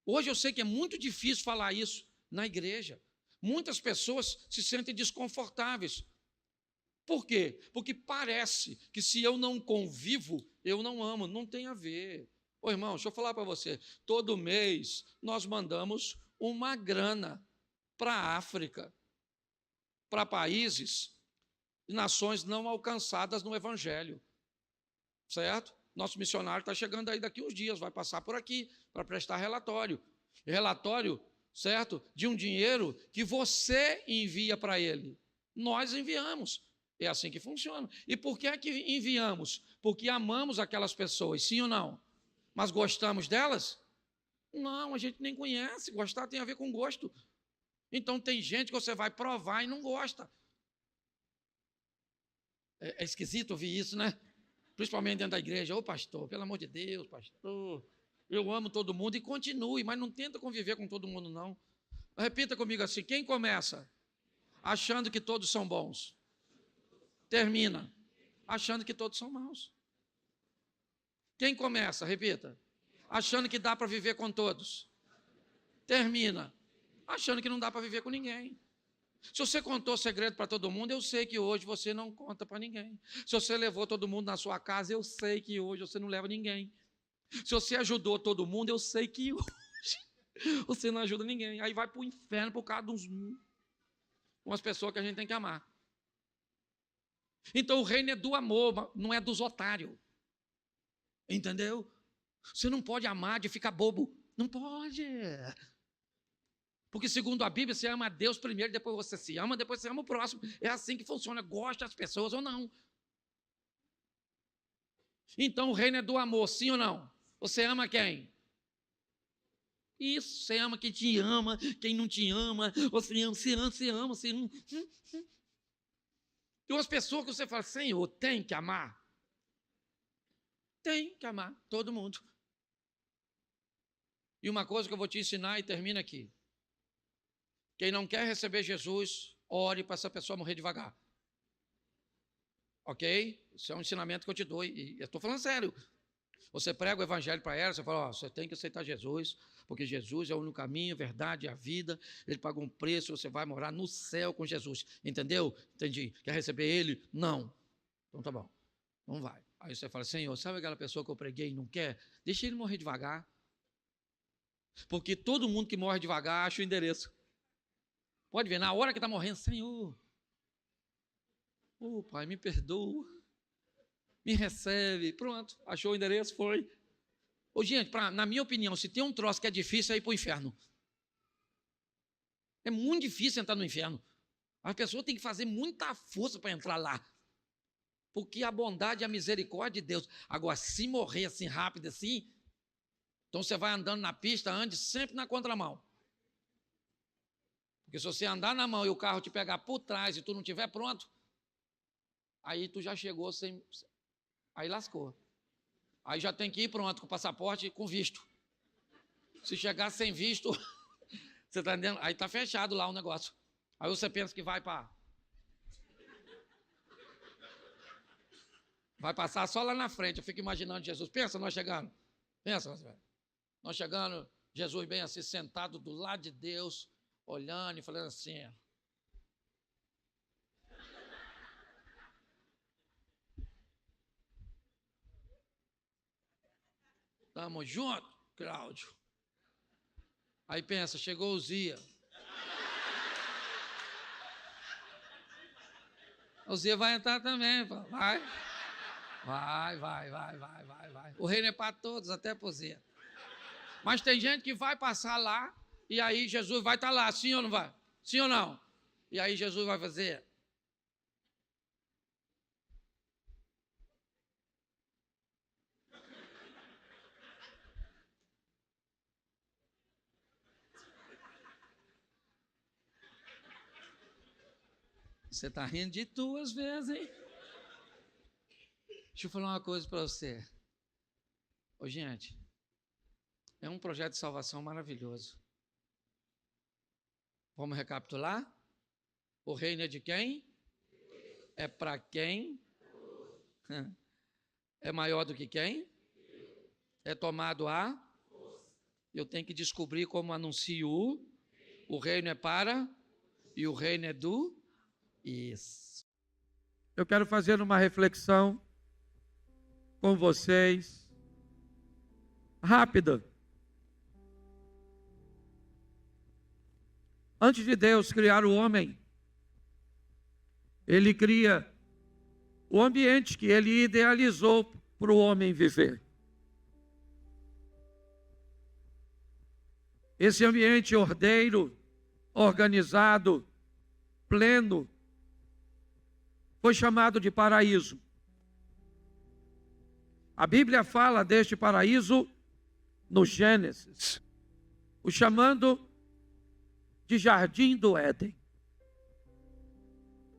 [SPEAKER 1] Hoje eu sei que é muito difícil falar isso na igreja. Muitas pessoas se sentem desconfortáveis. Por quê? Porque parece que se eu não convivo, eu não amo. Não tem a ver. Ô irmão, deixa eu falar para você. Todo mês nós mandamos uma grana para a África, para países e nações não alcançadas no Evangelho. Certo? Nosso missionário está chegando aí daqui uns dias, vai passar por aqui para prestar relatório. Relatório, certo? De um dinheiro que você envia para ele. Nós enviamos. É assim que funciona. E por que é que enviamos? Porque amamos aquelas pessoas, sim ou não? Mas gostamos delas? Não, a gente nem conhece. Gostar tem a ver com gosto. Então tem gente que você vai provar e não gosta. É esquisito ouvir isso, né? Principalmente dentro da igreja. Ô pastor, pelo amor de Deus, pastor, eu amo todo mundo e continue, mas não tenta conviver com todo mundo, não. Repita comigo assim, quem começa achando que todos são bons, termina achando que todos são maus. Quem começa, repita, achando que dá para viver com todos, termina achando que não dá para viver com ninguém. Se você contou segredo para todo mundo, eu sei que hoje você não conta para ninguém. Se você levou todo mundo na sua casa, eu sei que hoje você não leva ninguém. Se você ajudou todo mundo, eu sei que hoje você não ajuda ninguém. Aí vai para o inferno por causa de umas pessoas que a gente tem que amar. Então o reino é do amor, não é dos otários. Entendeu? Você não pode amar de ficar bobo. Não pode. Porque segundo a Bíblia, você ama a Deus primeiro, depois você se ama, depois você ama o próximo. É assim que funciona, gosta das pessoas ou não. Então o reino é do amor, sim ou não? Você ama quem? Isso, você ama quem te ama, quem não te ama, você ama. Tem umas pessoas que você fala, Senhor, tem que amar. Tem que amar, todo mundo. E uma coisa que eu vou te ensinar e termina aqui. Quem não quer receber Jesus, ore para essa pessoa morrer devagar. Ok? Isso é um ensinamento que eu te dou e eu estou falando sério. Você prega o evangelho para ela, você fala, você tem que aceitar Jesus, porque Jesus é o único caminho, a verdade e a vida. Ele pagou um preço, você vai morar no céu com Jesus. Entendeu? Entendi. Quer receber ele? Não. Então tá bom. Não vai. Aí você fala, Senhor, sabe aquela pessoa que eu preguei e não quer? Deixa ele morrer devagar. Porque todo mundo que morre devagar acha o endereço. Pode ver, na hora que está morrendo, Senhor, Pai, me perdoa, me recebe, pronto, achou o endereço, foi. Gente, na minha opinião, se tem um troço que é difícil, é ir para o inferno. É muito difícil entrar no inferno. A pessoa tem que fazer muita força para entrar lá. Porque a bondade e a misericórdia de Deus. Agora, se morrer assim rápido assim, então você vai andando na pista, ande sempre na contramão. Porque se você andar na mão e o carro te pegar por trás e tu não estiver pronto, aí tu já chegou sem... Aí lascou. Aí já tem que ir pronto, com o passaporte e com visto. Se chegar sem visto, você está entendendo? Aí está fechado lá o negócio. Aí você pensa que vai passar só lá na frente. Eu fico imaginando Jesus. Pensa nós chegando. Pensa nós chegando, Jesus bem assim, sentado do lado de Deus, olhando e falando assim. Tamo junto, Cláudio. Aí pensa, chegou o Zia. O Zia vai entrar também, vai. Vai. O reino é para todos, até para o Zia. Mas tem gente que vai passar lá e aí Jesus vai estar lá, sim ou não vai? Sim ou não? E aí Jesus vai fazer... Você está rindo de tu às vezes, hein? Deixa eu falar uma coisa para você. Gente, é um projeto de salvação maravilhoso. Vamos recapitular? O reino é de quem? É para quem? É maior do que quem? É tomado a? Eu tenho que descobrir como anuncio. O reino é para? E o reino é do? Isso. Eu quero fazer uma reflexão com vocês, rápida. Antes de Deus criar o homem, Ele cria o ambiente que Ele idealizou para o homem viver. Esse ambiente ordeiro, organizado, pleno, foi chamado de paraíso. A Bíblia fala deste paraíso no Gênesis, o chamando de Jardim do Éden.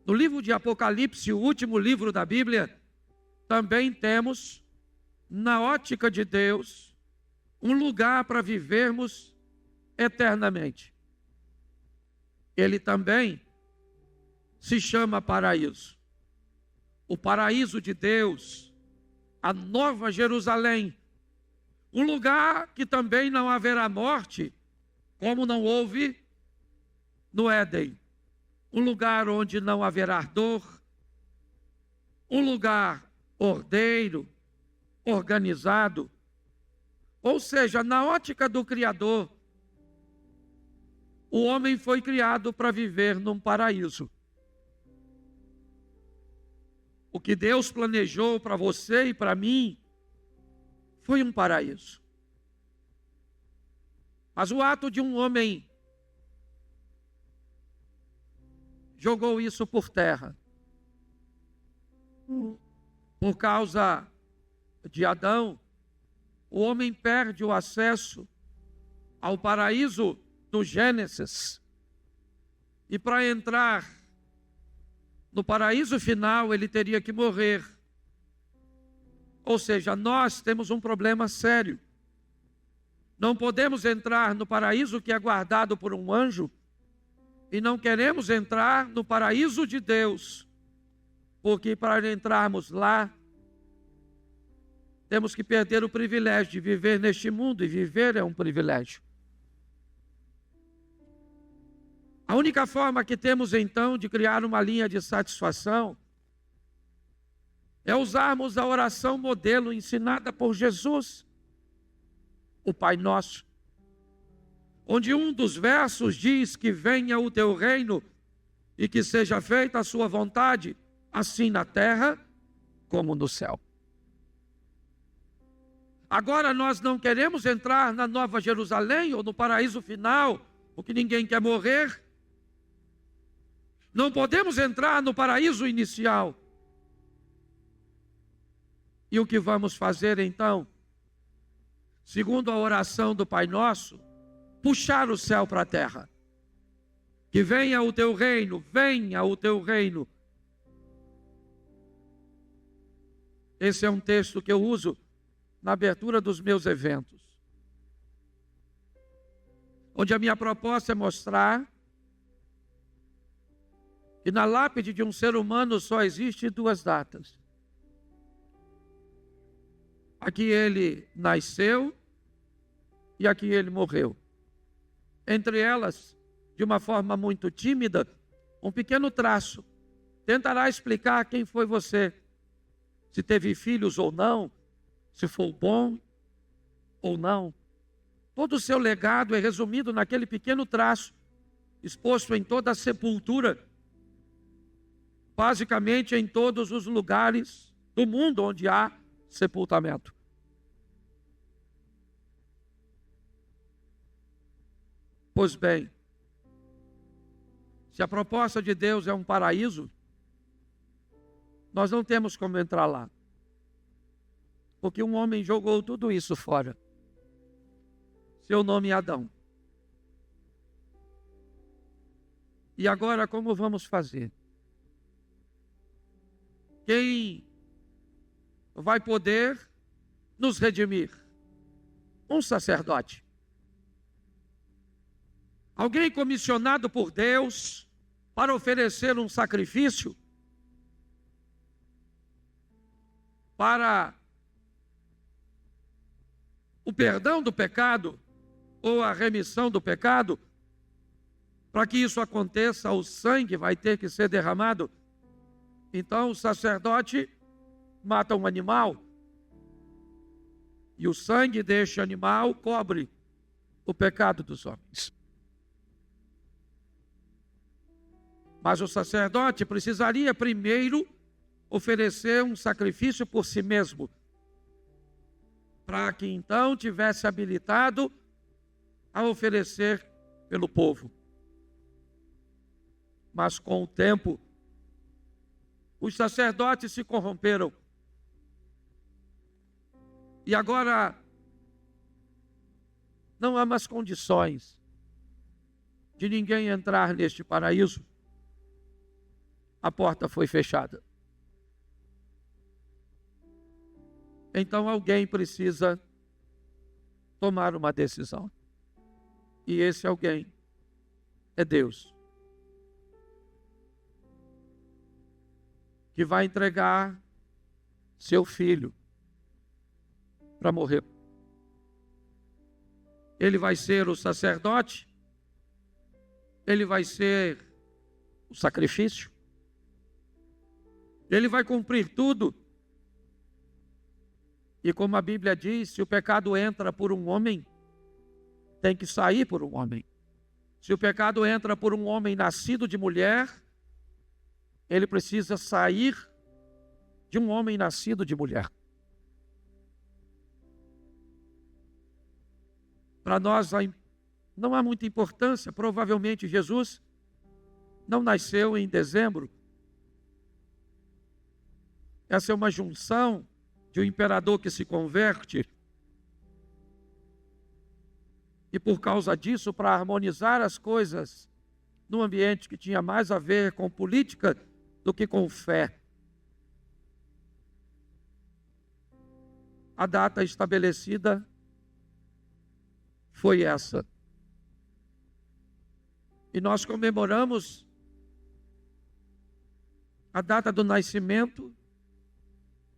[SPEAKER 1] No livro de Apocalipse, o último livro da Bíblia, também temos, na ótica de Deus, um lugar para vivermos eternamente. Ele também se chama paraíso. O paraíso de Deus, a Nova Jerusalém, um lugar que também não haverá morte, como não houve no Éden. Um lugar onde não haverá dor, um lugar ordeiro, organizado. Ou seja, na ótica do Criador, o homem foi criado para viver num paraíso. O que Deus planejou para você e para mim foi um paraíso. Mas o ato de um homem jogou isso por terra. Por causa de Adão, o homem perde o acesso ao paraíso do Gênesis. E para entrar no paraíso final, ele teria que morrer. Ou seja, nós temos um problema sério. Não podemos entrar no paraíso que é guardado por um anjo e não queremos entrar no paraíso de Deus, porque para entrarmos lá, temos que perder o privilégio de viver neste mundo, e viver é um privilégio. A única forma que temos então de criar uma linha de satisfação é usarmos a oração modelo ensinada por Jesus, o Pai Nosso, onde um dos versos diz que venha o teu reino e que seja feita a sua vontade, assim na terra como no céu. Agora nós não queremos entrar na Nova Jerusalém ou no paraíso final, porque ninguém quer morrer. Não podemos entrar no paraíso inicial. E o que vamos fazer então? Segundo a oração do Pai Nosso, puxar o céu para a terra. Que venha o teu reino, venha o teu reino. Esse é um texto que eu uso na abertura dos meus eventos, onde a minha proposta é mostrar que na lápide de um ser humano só existem duas datas. Aqui ele nasceu e aqui ele morreu. Entre elas, de uma forma muito tímida, um pequeno traço tentará explicar quem foi você, se teve filhos ou não, se for bom ou não. Todo o seu legado é resumido naquele pequeno traço, exposto em toda a sepultura, basicamente em todos os lugares do mundo onde há sepultamento. Pois bem, se a proposta de Deus é um paraíso, nós não temos como entrar lá. Porque um homem jogou tudo isso fora. Seu nome é Adão. E agora como vamos fazer? Quem vai poder nos redimir? Um sacerdote. Alguém comissionado por Deus para oferecer um sacrifício para o perdão do pecado ou a remissão do pecado. Para que isso aconteça, o sangue vai ter que ser derramado. Então o sacerdote mata um animal e o sangue deste animal cobre o pecado dos homens. Mas o sacerdote precisaria primeiro oferecer um sacrifício por si mesmo, para que então tivesse habilitado a oferecer pelo povo. Mas com o tempo, os sacerdotes se corromperam. E agora não há mais condições de ninguém entrar neste paraíso. A porta foi fechada. Então alguém precisa tomar uma decisão. E esse alguém é Deus, que vai entregar seu filho para morrer. Ele vai ser o sacerdote, ele vai ser o sacrifício, ele vai cumprir tudo. E como a Bíblia diz, se o pecado entra por um homem, tem que sair por um homem. Se o pecado entra por um homem nascido de mulher, ele precisa sair de um homem nascido de mulher. Para nós não há muita importância. Provavelmente Jesus não nasceu em dezembro. Essa é uma junção de um imperador que se converte. E por causa disso, para harmonizar as coisas num ambiente que tinha mais a ver com política do que com fé, a data estabelecida foi essa. E nós comemoramos a data do nascimento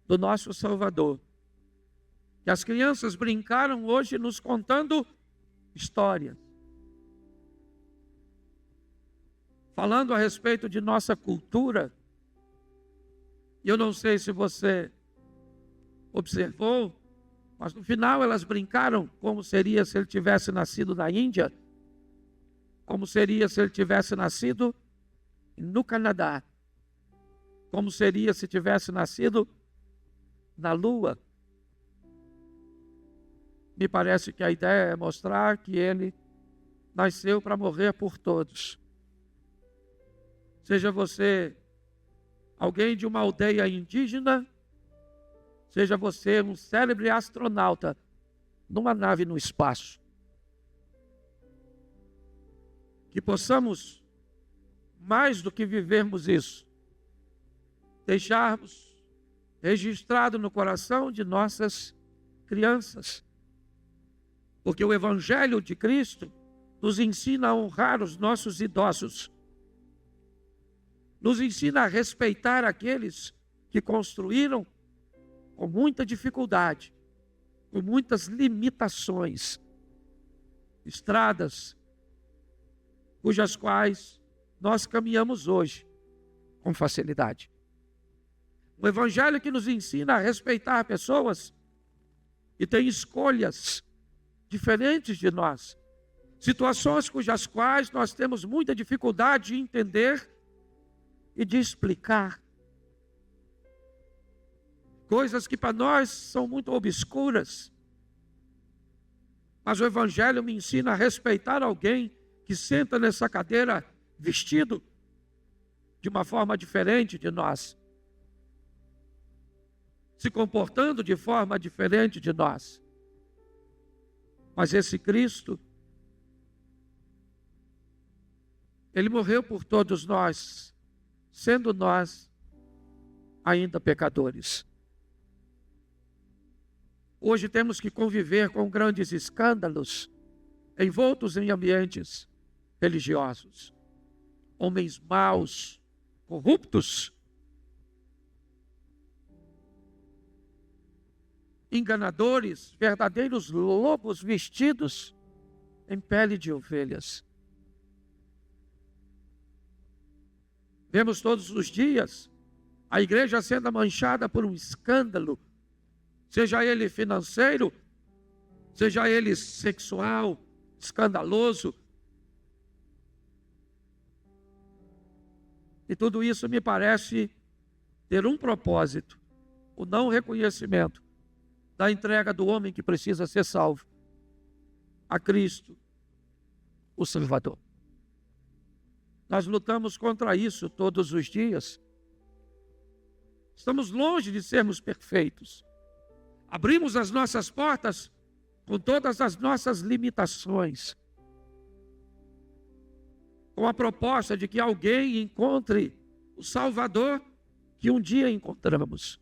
[SPEAKER 1] do nosso Salvador. que as crianças brincaram hoje nos contando histórias, falando a respeito de nossa cultura. E eu não sei se você observou, mas no final elas brincaram como seria se ele tivesse nascido na Índia, como seria se ele tivesse nascido no Canadá, como seria se tivesse nascido na Lua. Me parece que a ideia é mostrar que ele nasceu para morrer por todos. Seja você alguém de uma aldeia indígena, seja você um célebre astronauta numa nave no espaço. Que possamos, mais do que vivermos isso, deixarmos registrado no coração de nossas crianças. Porque o Evangelho de Cristo nos ensina a honrar os nossos idosos. Nos ensina a respeitar aqueles que construíram com muita dificuldade, com muitas limitações, estradas cujas quais nós caminhamos hoje com facilidade. Um evangelho que nos ensina a respeitar pessoas que têm escolhas diferentes de nós, situações cujas quais nós temos muita dificuldade de entender e de explicar. Coisas que para nós são muito obscuras. Mas o Evangelho me ensina a respeitar alguém que senta nessa cadeira vestido de uma forma diferente de nós, se comportando de forma diferente de nós. Mas esse Cristo, Ele morreu por todos nós, sendo nós ainda pecadores. Hoje temos que conviver com grandes escândalos, envoltos em ambientes religiosos. Homens maus, corruptos, enganadores, verdadeiros lobos vestidos em pele de ovelhas. Vemos todos os dias a igreja sendo manchada por um escândalo, seja ele financeiro, seja ele sexual, escandaloso. E tudo isso me parece ter um propósito: o não reconhecimento da entrega do homem que precisa ser salvo a Cristo, o Salvador. Nós lutamos contra isso todos os dias. Estamos longe de sermos perfeitos. Abrimos as nossas portas com todas as nossas limitações, com a proposta de que alguém encontre o Salvador que um dia encontramos.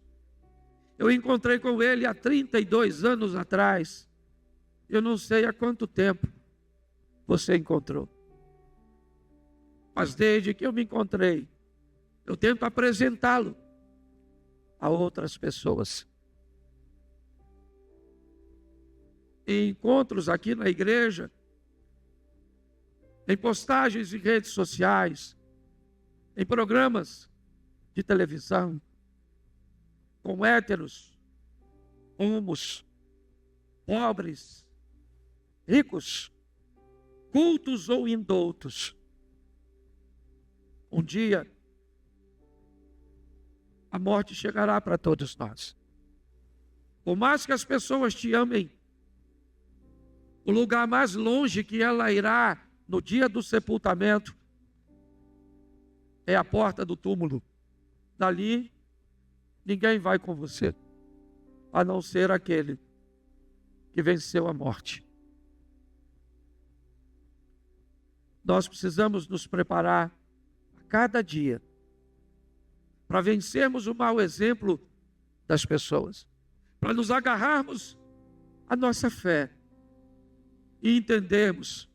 [SPEAKER 1] Eu encontrei com ele há 32 anos atrás. Eu não sei há quanto tempo você encontrou. Mas desde que eu me encontrei, eu tento apresentá-lo a outras pessoas. Em encontros aqui na igreja, em postagens em redes sociais, em programas de televisão, com héteros, homos, pobres, ricos, cultos ou indoutos. Um dia, a morte chegará para todos nós. Por mais que as pessoas te amem, o lugar mais longe que ela irá no dia do sepultamento é a porta do túmulo. Dali, ninguém vai com você, a não ser aquele que venceu a morte. Nós precisamos nos preparar a cada dia para vencermos o mau exemplo das pessoas, para nos agarrarmos à nossa fé e entendermos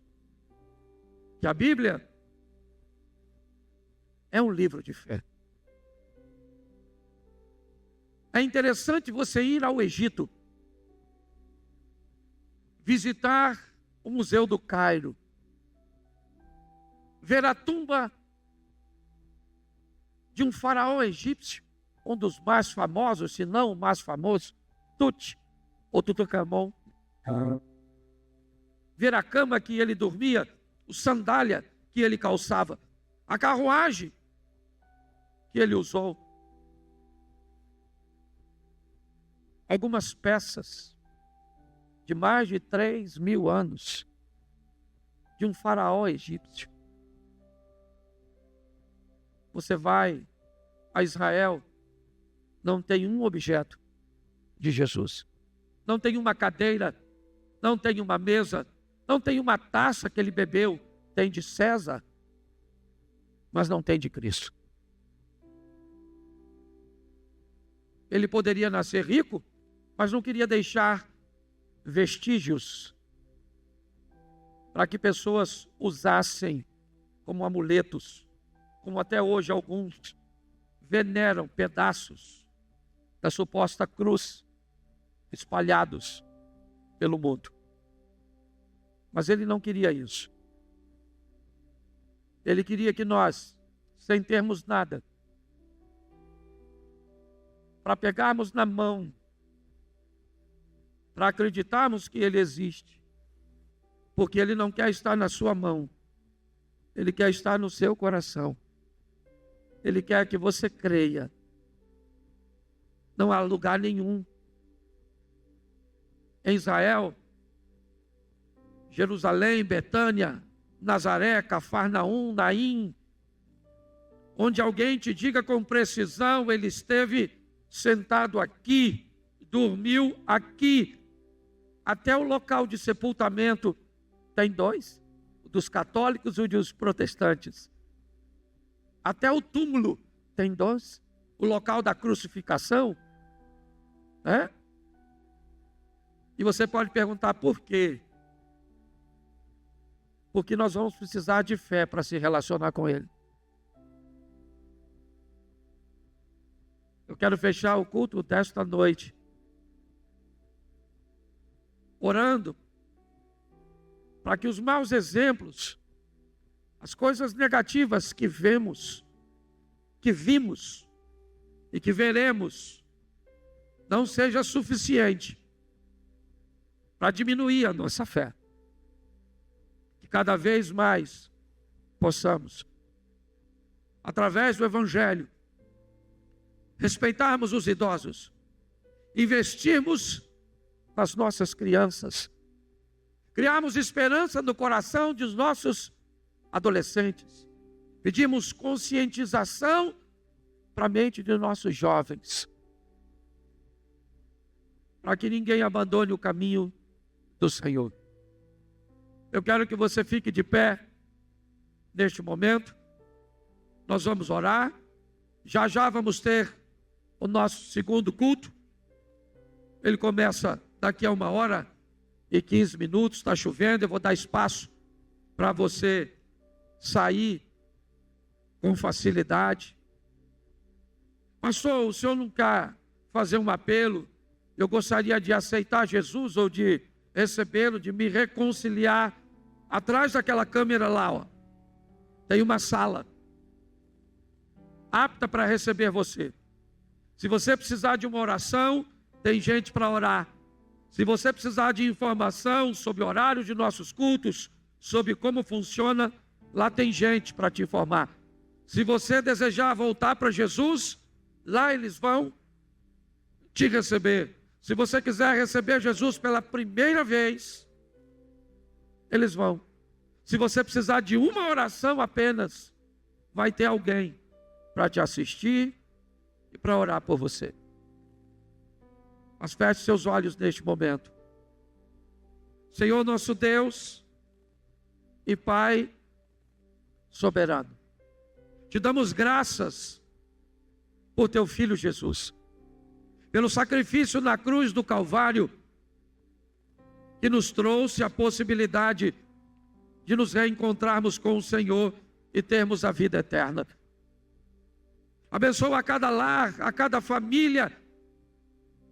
[SPEAKER 1] que a Bíblia é um livro de fé. É interessante você ir ao Egito
[SPEAKER 2] visitar o Museu do Cairo, ver a tumba de um faraó egípcio, um dos mais famosos, se não o mais famoso, Tut, ou Tutankhamon. Ver a cama que ele dormia, a sandália que ele calçava, a carruagem que ele usou. Algumas peças de mais de 3.000 anos de um faraó egípcio. Você vai a Israel, não tem um objeto de Jesus. Não tem uma cadeira, não tem uma mesa, não tem uma taça que ele bebeu. Tem de César, mas não tem de Cristo. Ele poderia nascer rico, mas não queria deixar vestígios para que pessoas usassem como amuletos, como até hoje alguns veneram pedaços da suposta cruz espalhados pelo mundo. Mas ele não queria isso. Ele queria que nós, sem termos nada, para pegarmos na mão, para acreditarmos que ele existe, porque ele não quer estar na sua mão, ele quer estar no seu coração. Ele quer que você creia. Não há lugar nenhum em Israel, Jerusalém, Betânia, Nazaré, Cafarnaum, Naim, onde alguém te diga com precisão, ele esteve sentado aqui, dormiu aqui. Até o local de sepultamento tem dois, o dos católicos e o dos protestantes. Até o túmulo tem dois, o local da crucificação, né? E você pode perguntar por quê? Porque nós vamos precisar de fé para se relacionar com Ele. Eu quero fechar o culto desta noite orando para que os maus exemplos, as coisas negativas que vimos e que veremos, não seja suficiente para diminuir a nossa fé. Que cada vez mais possamos, através do Evangelho, respeitarmos os idosos, investirmos nas nossas crianças, criarmos esperança no coração dos nossos adolescentes, pedimos conscientização para a mente de nossos jovens, para que ninguém abandone o caminho do Senhor. Eu quero que você fique de pé neste momento. Nós vamos orar. Já já vamos ter o nosso segundo culto. Ele começa daqui a 1h15. Está chovendo, eu vou dar espaço para você sair com facilidade. Pastor, o senhor não quer fazer um apelo? Eu gostaria de aceitar Jesus ou de recebê-lo, de me reconciliar. Atrás daquela câmera lá, ó, tem uma sala apta para receber você. Se você precisar de uma oração, tem gente para orar. Se você precisar de informação sobre o horário de nossos cultos, sobre como funciona, lá tem gente para te informar. Se você desejar voltar para Jesus, lá eles vão te receber. Se você quiser receber Jesus pela primeira vez, eles vão. Se você precisar de uma oração apenas, vai ter alguém para te assistir e para orar por você. Mas feche seus olhos neste momento. Senhor nosso Deus e Pai soberano, te damos graças por teu Filho Jesus, pelo sacrifício na cruz do Calvário, que nos trouxe a possibilidade de nos reencontrarmos com o Senhor e termos a vida eterna. Abençoa a cada lar, a cada família,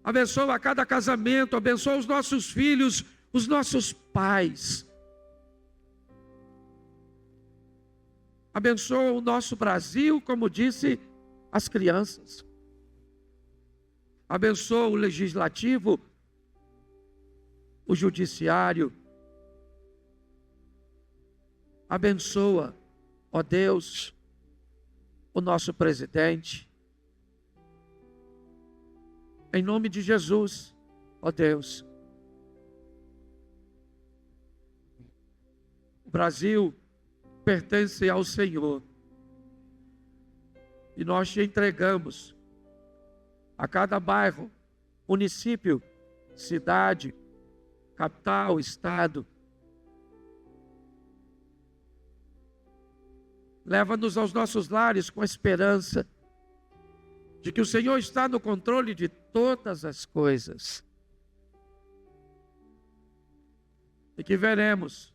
[SPEAKER 2] abençoa a cada casamento, abençoa os nossos filhos, os nossos pais. Abençoa o nosso Brasil, como disse, as crianças. Abençoa o legislativo, o judiciário. Abençoa, ó Deus, o nosso presidente. Em nome de Jesus, ó Deus. O Brasil pertence ao Senhor. E nós te entregamos a cada bairro, município, cidade, capital, estado. Leva-nos aos nossos lares com a esperança de que o Senhor está no controle de todas as coisas. E que veremos,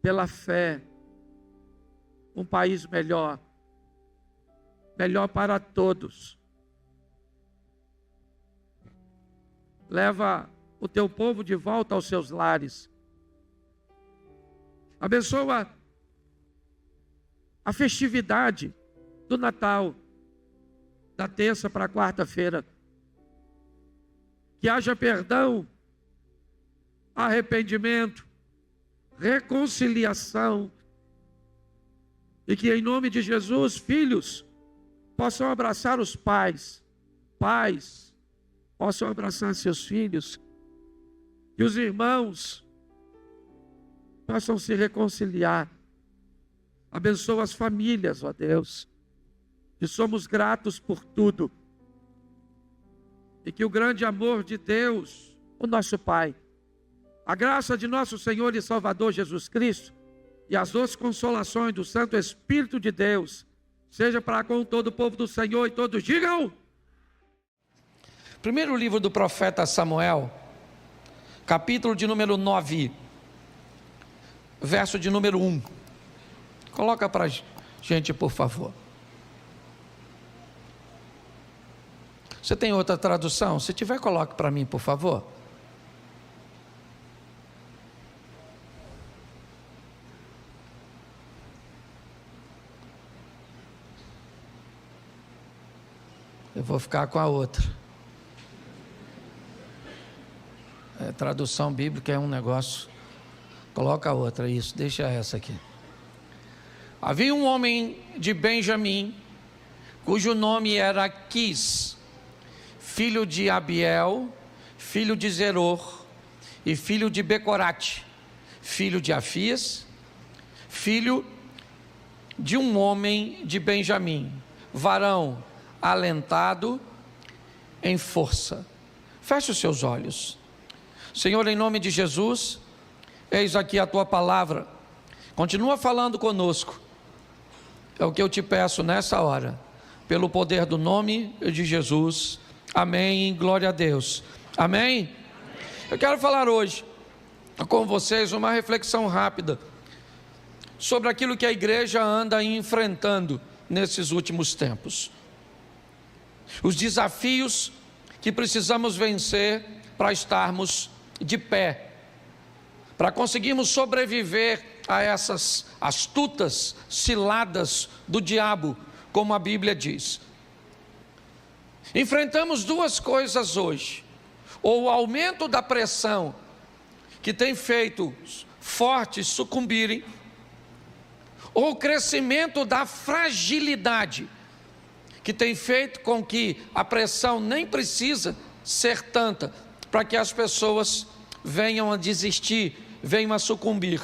[SPEAKER 2] pela fé, um país melhor, melhor para todos. Leva o teu povo de volta aos seus lares. Abençoa a festividade do Natal, da terça para a quarta-feira. Que haja perdão, arrependimento, reconciliação, e que em nome de Jesus, filhos possam abraçar os pais, pais possam abraçar seus filhos, e os irmãos possam se reconciliar. Abençoa as famílias, ó Deus, que somos gratos por tudo, e que o grande amor de Deus, o nosso Pai, a graça de nosso Senhor e Salvador Jesus Cristo, e as doces consolações do Santo Espírito de Deus, seja para com todo o povo do Senhor, e todos digam.
[SPEAKER 1] Primeiro livro do profeta Samuel, capítulo de número 9, verso de número 1. Coloca para a gente, por favor. Você tem outra tradução? Se tiver, coloque para mim, por favor. Eu vou ficar com a outra. Tradução bíblica é um negócio. Coloca a outra, isso, deixa essa aqui. Havia um homem de Benjamim, cujo nome era Quis, filho de Abiel, filho de Zeror, e filho de Becorate, filho de Afias, filho de um homem de Benjamim, varão alentado em força. Feche os seus olhos. Senhor, em nome de Jesus, eis aqui a tua palavra. Continua falando conosco. É o que eu te peço nessa hora, pelo poder do nome de Jesus. Amém. Glória a Deus. Amém. Eu quero falar hoje com vocês uma reflexão rápida sobre aquilo que a igreja anda enfrentando nesses últimos tempos. Os desafios que precisamos vencer para estarmos de pé, para conseguirmos sobreviver a essas astutas ciladas do diabo, como a Bíblia diz. Enfrentamos duas coisas hoje: ou o aumento da pressão, que tem feito fortes sucumbirem, ou o crescimento da fragilidade, que tem feito com que a pressão nem precisa ser tanta, para que as pessoas venham a desistir, venham a sucumbir.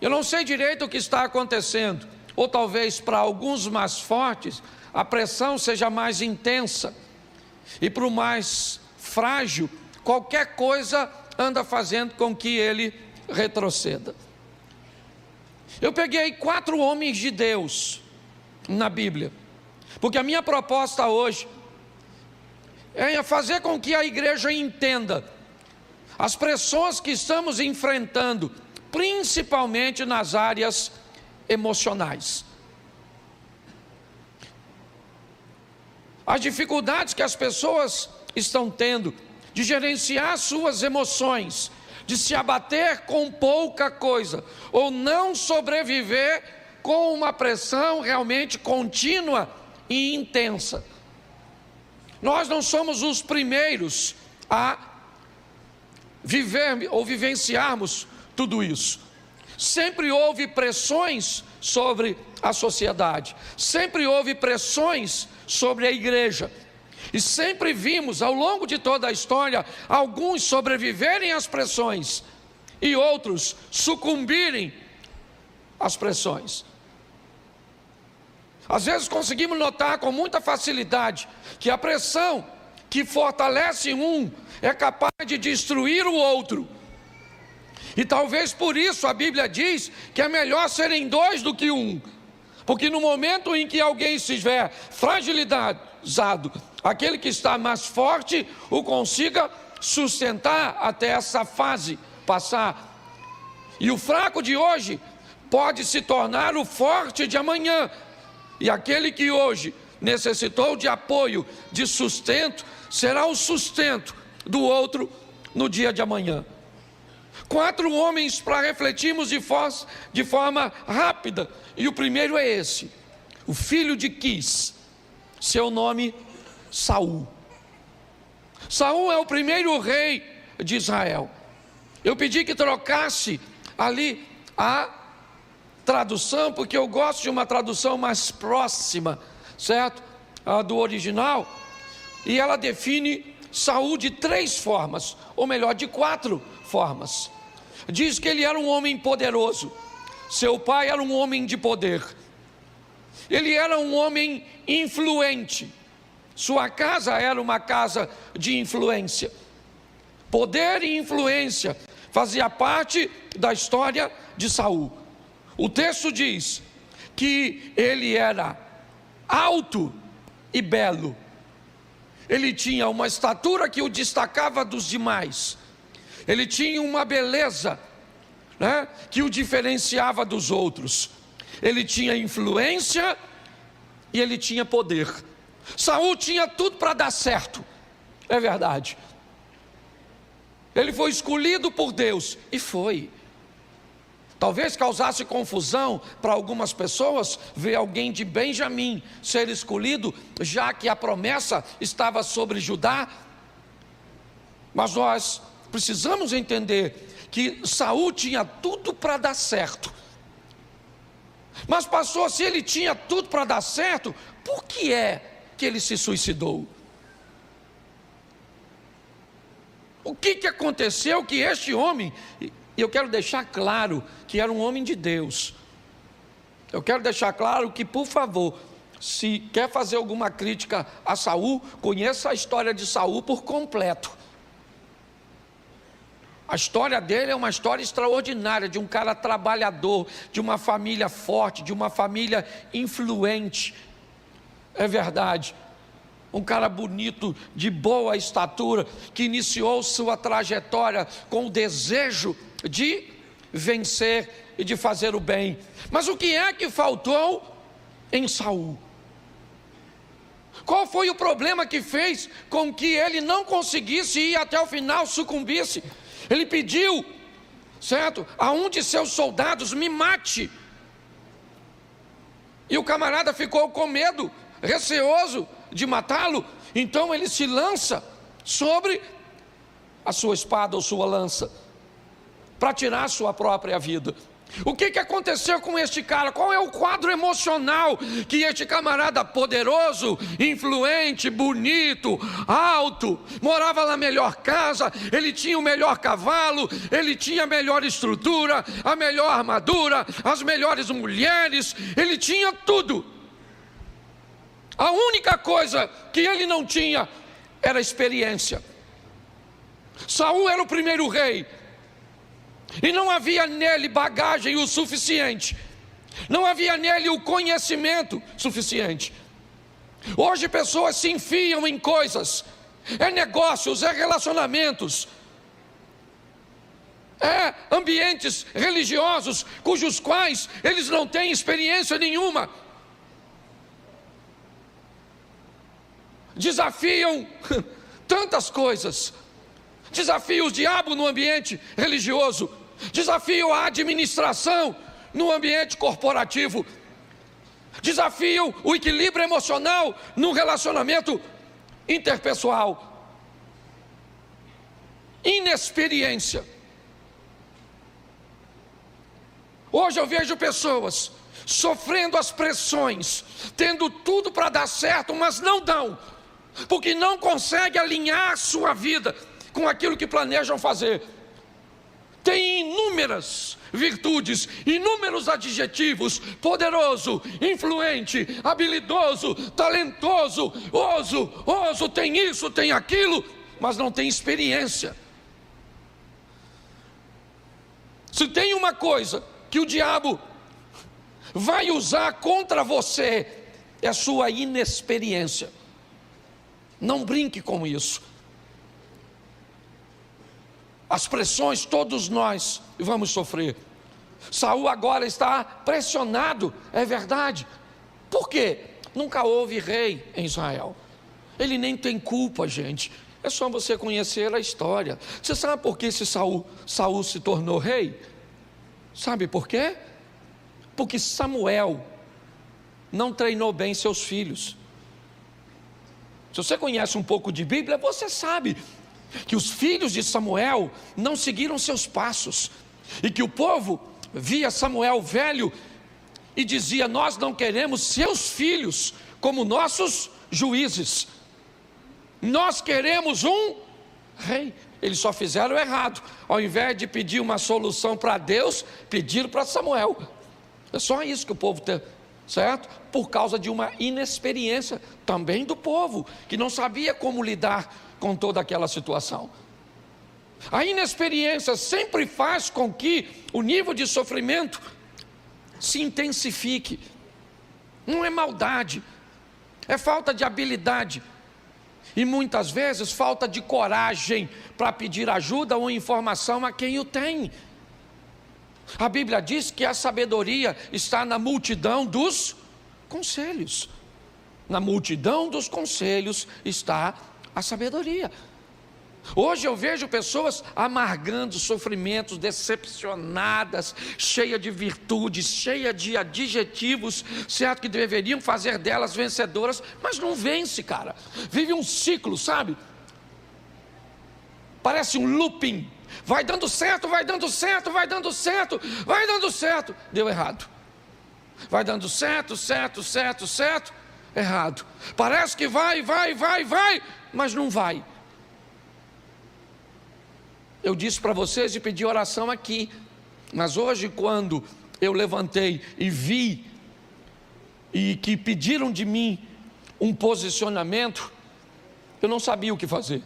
[SPEAKER 1] Eu não sei direito o que está acontecendo, ou talvez para alguns mais fortes, a pressão seja mais intensa, e para o mais frágil, qualquer coisa anda fazendo com que ele retroceda. Eu peguei 4 homens de Deus na Bíblia, porque a minha proposta hoje é fazer com que a igreja entenda as pressões que estamos enfrentando, principalmente nas áreas emocionais. As dificuldades que as pessoas estão tendo de gerenciar suas emoções, de se abater com pouca coisa, ou não sobreviver com uma pressão realmente contínua e intensa. Nós não somos os primeiros a viver ou vivenciarmos tudo isso. Sempre houve pressões sobre a sociedade, sempre houve pressões sobre a igreja, e sempre vimos ao longo de toda a história alguns sobreviverem às pressões e outros sucumbirem às pressões. Às vezes conseguimos notar com muita facilidade que a pressão que fortalece um é capaz de destruir o outro. E talvez por isso a Bíblia diz que é melhor serem dois do que um, porque no momento em que alguém estiver fragilizado, aquele que está mais forte o consiga sustentar até essa fase passar. E o fraco de hoje pode se tornar o forte de amanhã, e aquele que hoje necessitou de apoio, de sustento, será o sustento do outro no dia de amanhã. 4 homens para refletirmos de forma rápida, e o primeiro é esse: o filho de Quis, seu nome Saul. Saul é o primeiro rei de Israel. Eu pedi que trocasse ali a tradução, porque eu gosto de uma tradução mais próxima, certo? Do original, e ela define Saul de 3 formas, ou melhor, de 4 formas. Diz que ele era um homem poderoso, seu pai era um homem de poder, ele era um homem influente, sua casa era uma casa de influência. Poder e influência fazia parte da história de Saul. O texto diz que ele era alto e belo, ele tinha uma estatura que o destacava dos demais, ele tinha uma beleza, né, que o diferenciava dos outros, ele tinha influência e ele tinha poder. Saul tinha tudo para dar certo, é verdade. Ele foi escolhido por Deus, e foi. Talvez causasse confusão para algumas pessoas ver alguém de Benjamim ser escolhido, já que a promessa estava sobre Judá. Mas nós precisamos entender que Saul tinha tudo para dar certo. Mas pastor, se ele tinha tudo para dar certo, por que é que ele se suicidou? O que aconteceu que este homem, e eu quero deixar claro que era um homem de Deus, eu quero deixar claro que, por favor, se quer fazer alguma crítica a Saul, conheça a história de Saul por completo. A história dele é uma história extraordinária, de um cara trabalhador, de uma família forte, de uma família influente, é verdade. Um cara bonito, de boa estatura, que iniciou sua trajetória com o desejo de vencer e de fazer o bem. Mas o que é que faltou em Saul? Qual foi o problema que fez com que ele não conseguisse ir até o final, sucumbisse? Ele pediu, certo, a um de seus soldados: me mate. E o camarada ficou com medo, receoso de matá-lo. Então ele se lança sobre a sua espada ou sua lança para tirar a sua própria vida. O que aconteceu com este cara? Qual é o quadro emocional que este camarada poderoso, influente, bonito, alto, morava na melhor casa, ele tinha o melhor cavalo, ele tinha a melhor estrutura, a melhor armadura, as melhores mulheres, ele tinha tudo. A única coisa que ele não tinha era experiência. Saul era o primeiro rei, e não havia nele bagagem o suficiente, não havia nele o conhecimento suficiente. Hoje pessoas se enfiam em coisas, é negócios, é relacionamentos, é ambientes religiosos, cujos quais eles não têm experiência nenhuma. Desafiam tantas coisas, Desafio o diabo no ambiente religioso. Desafio a administração no ambiente corporativo. Desafio o equilíbrio emocional no relacionamento interpessoal. Inexperiência. Hoje eu vejo pessoas sofrendo as pressões, tendo tudo para dar certo, mas não dão, porque não conseguem alinhar sua vida com aquilo que planejam fazer. Tem inúmeras virtudes, inúmeros adjetivos: poderoso, influente, habilidoso, talentoso, oso, tem isso, tem aquilo, mas não tem experiência. Se tem uma coisa que o diabo vai usar contra você, é a sua inexperiência. Não brinque com isso. As pressões todos nós vamos sofrer. Saul agora está pressionado, é verdade. Por quê? Nunca houve rei em Israel. Ele nem tem culpa, gente. É só você conhecer a história. Você sabe por que Saul se tornou rei? Sabe por quê? Porque Samuel não treinou bem seus filhos. Se você conhece um pouco de Bíblia, você sabe que os filhos de Samuel não seguiram seus passos, e que o povo via Samuel velho e dizia: nós não queremos seus filhos como nossos juízes, nós queremos um rei. Eles só fizeram errado. Ao invés de pedir uma solução para Deus, pediram para Samuel. É só isso que o povo tem, certo? Por causa de uma inexperiência também do povo, que não sabia como lidar com toda aquela situação. A inexperiência sempre faz com que o nível de sofrimento se intensifique. Não é maldade, é falta de habilidade, e muitas vezes falta de coragem para pedir ajuda ou informação a quem o tem. A Bíblia diz que a sabedoria está na multidão dos conselhos. Na multidão dos conselhos está a sabedoria. Hoje eu vejo pessoas amargando sofrimentos, decepcionadas, cheia de virtudes, cheia de adjetivos, certo, que deveriam fazer delas vencedoras, mas não vence, cara. Vive um ciclo, sabe? Parece um looping. Vai dando certo, vai dando certo, vai dando certo, vai dando certo. Deu errado. Vai dando certo, errado. Parece que vai, mas não vai. Eu disse para vocês de pedir oração aqui, mas hoje, quando eu levantei e vi, e que pediram de mim um posicionamento, eu não sabia o que fazer.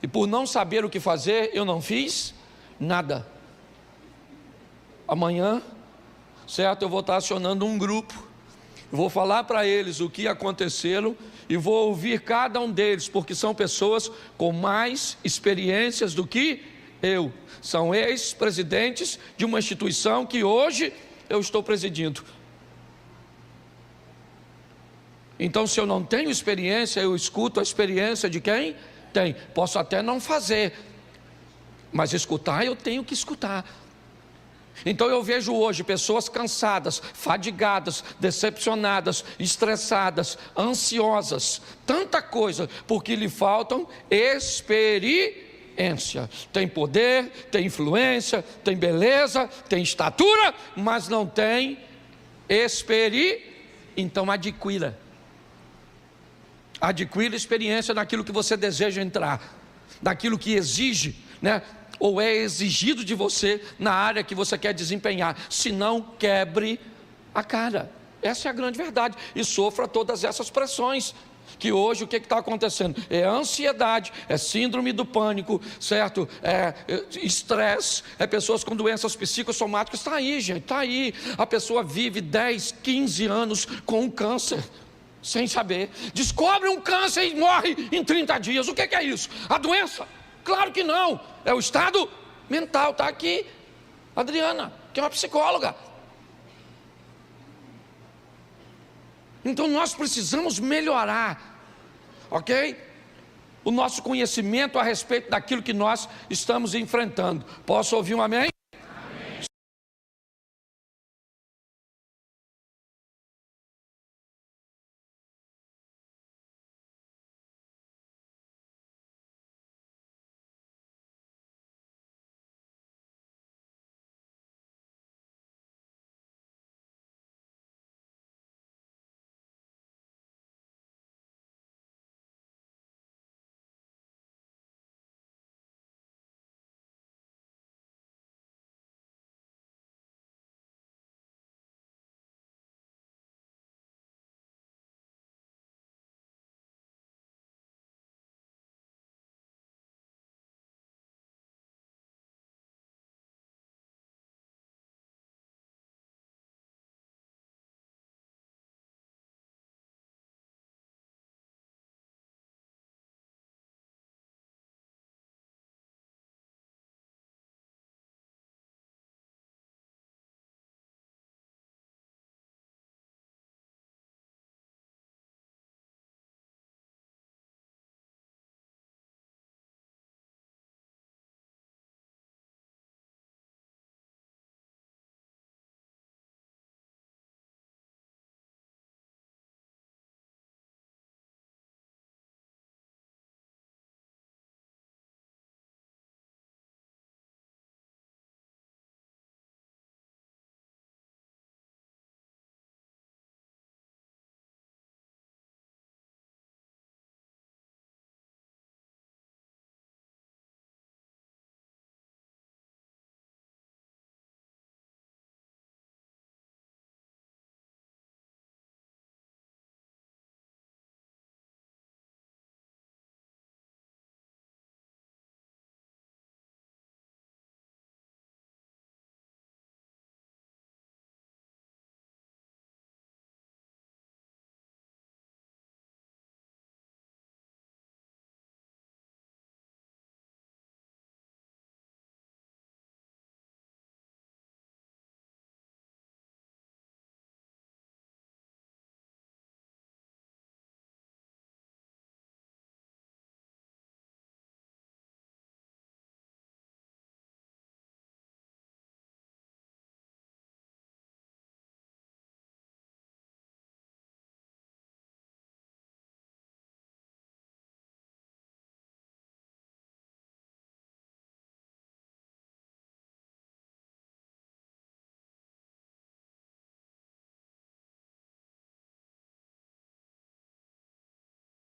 [SPEAKER 1] E por não saber o que fazer, eu não fiz nada. Amanhã, certo, eu vou estar acionando um grupo, vou falar para eles o que aconteceu e vou ouvir cada um deles, porque são pessoas com mais experiências do que eu. São ex-presidentes de uma instituição que hoje eu estou presidindo. Então, se eu não tenho experiência, eu escuto a experiência de quem tem. Posso até não fazer, mas escutar eu tenho que escutar. Então eu vejo hoje pessoas cansadas, fadigadas, decepcionadas, estressadas, ansiosas, tanta coisa, porque lhe faltam experiência. Tem poder, tem influência, tem beleza, tem estatura, mas não tem experiência. Então adquira experiência naquilo que você deseja entrar, naquilo que exige, né? Ou é exigido de você na área que você quer desempenhar. Se não, quebre a cara. Essa é a grande verdade. E sofra todas essas pressões. Que hoje o que está acontecendo? É ansiedade, é síndrome do pânico, certo? É estresse, é pessoas com doenças psicossomáticas. Está aí, gente, está aí. A pessoa vive 10, 15 anos com um câncer, sem saber. Descobre um câncer e morre em 30 dias. O que é isso? A doença? Claro que não, é o estado mental. Está aqui Adriana, que é uma psicóloga. Então nós precisamos melhorar, ok? o nosso conhecimento a respeito daquilo que nós estamos enfrentando. Posso ouvir um amém?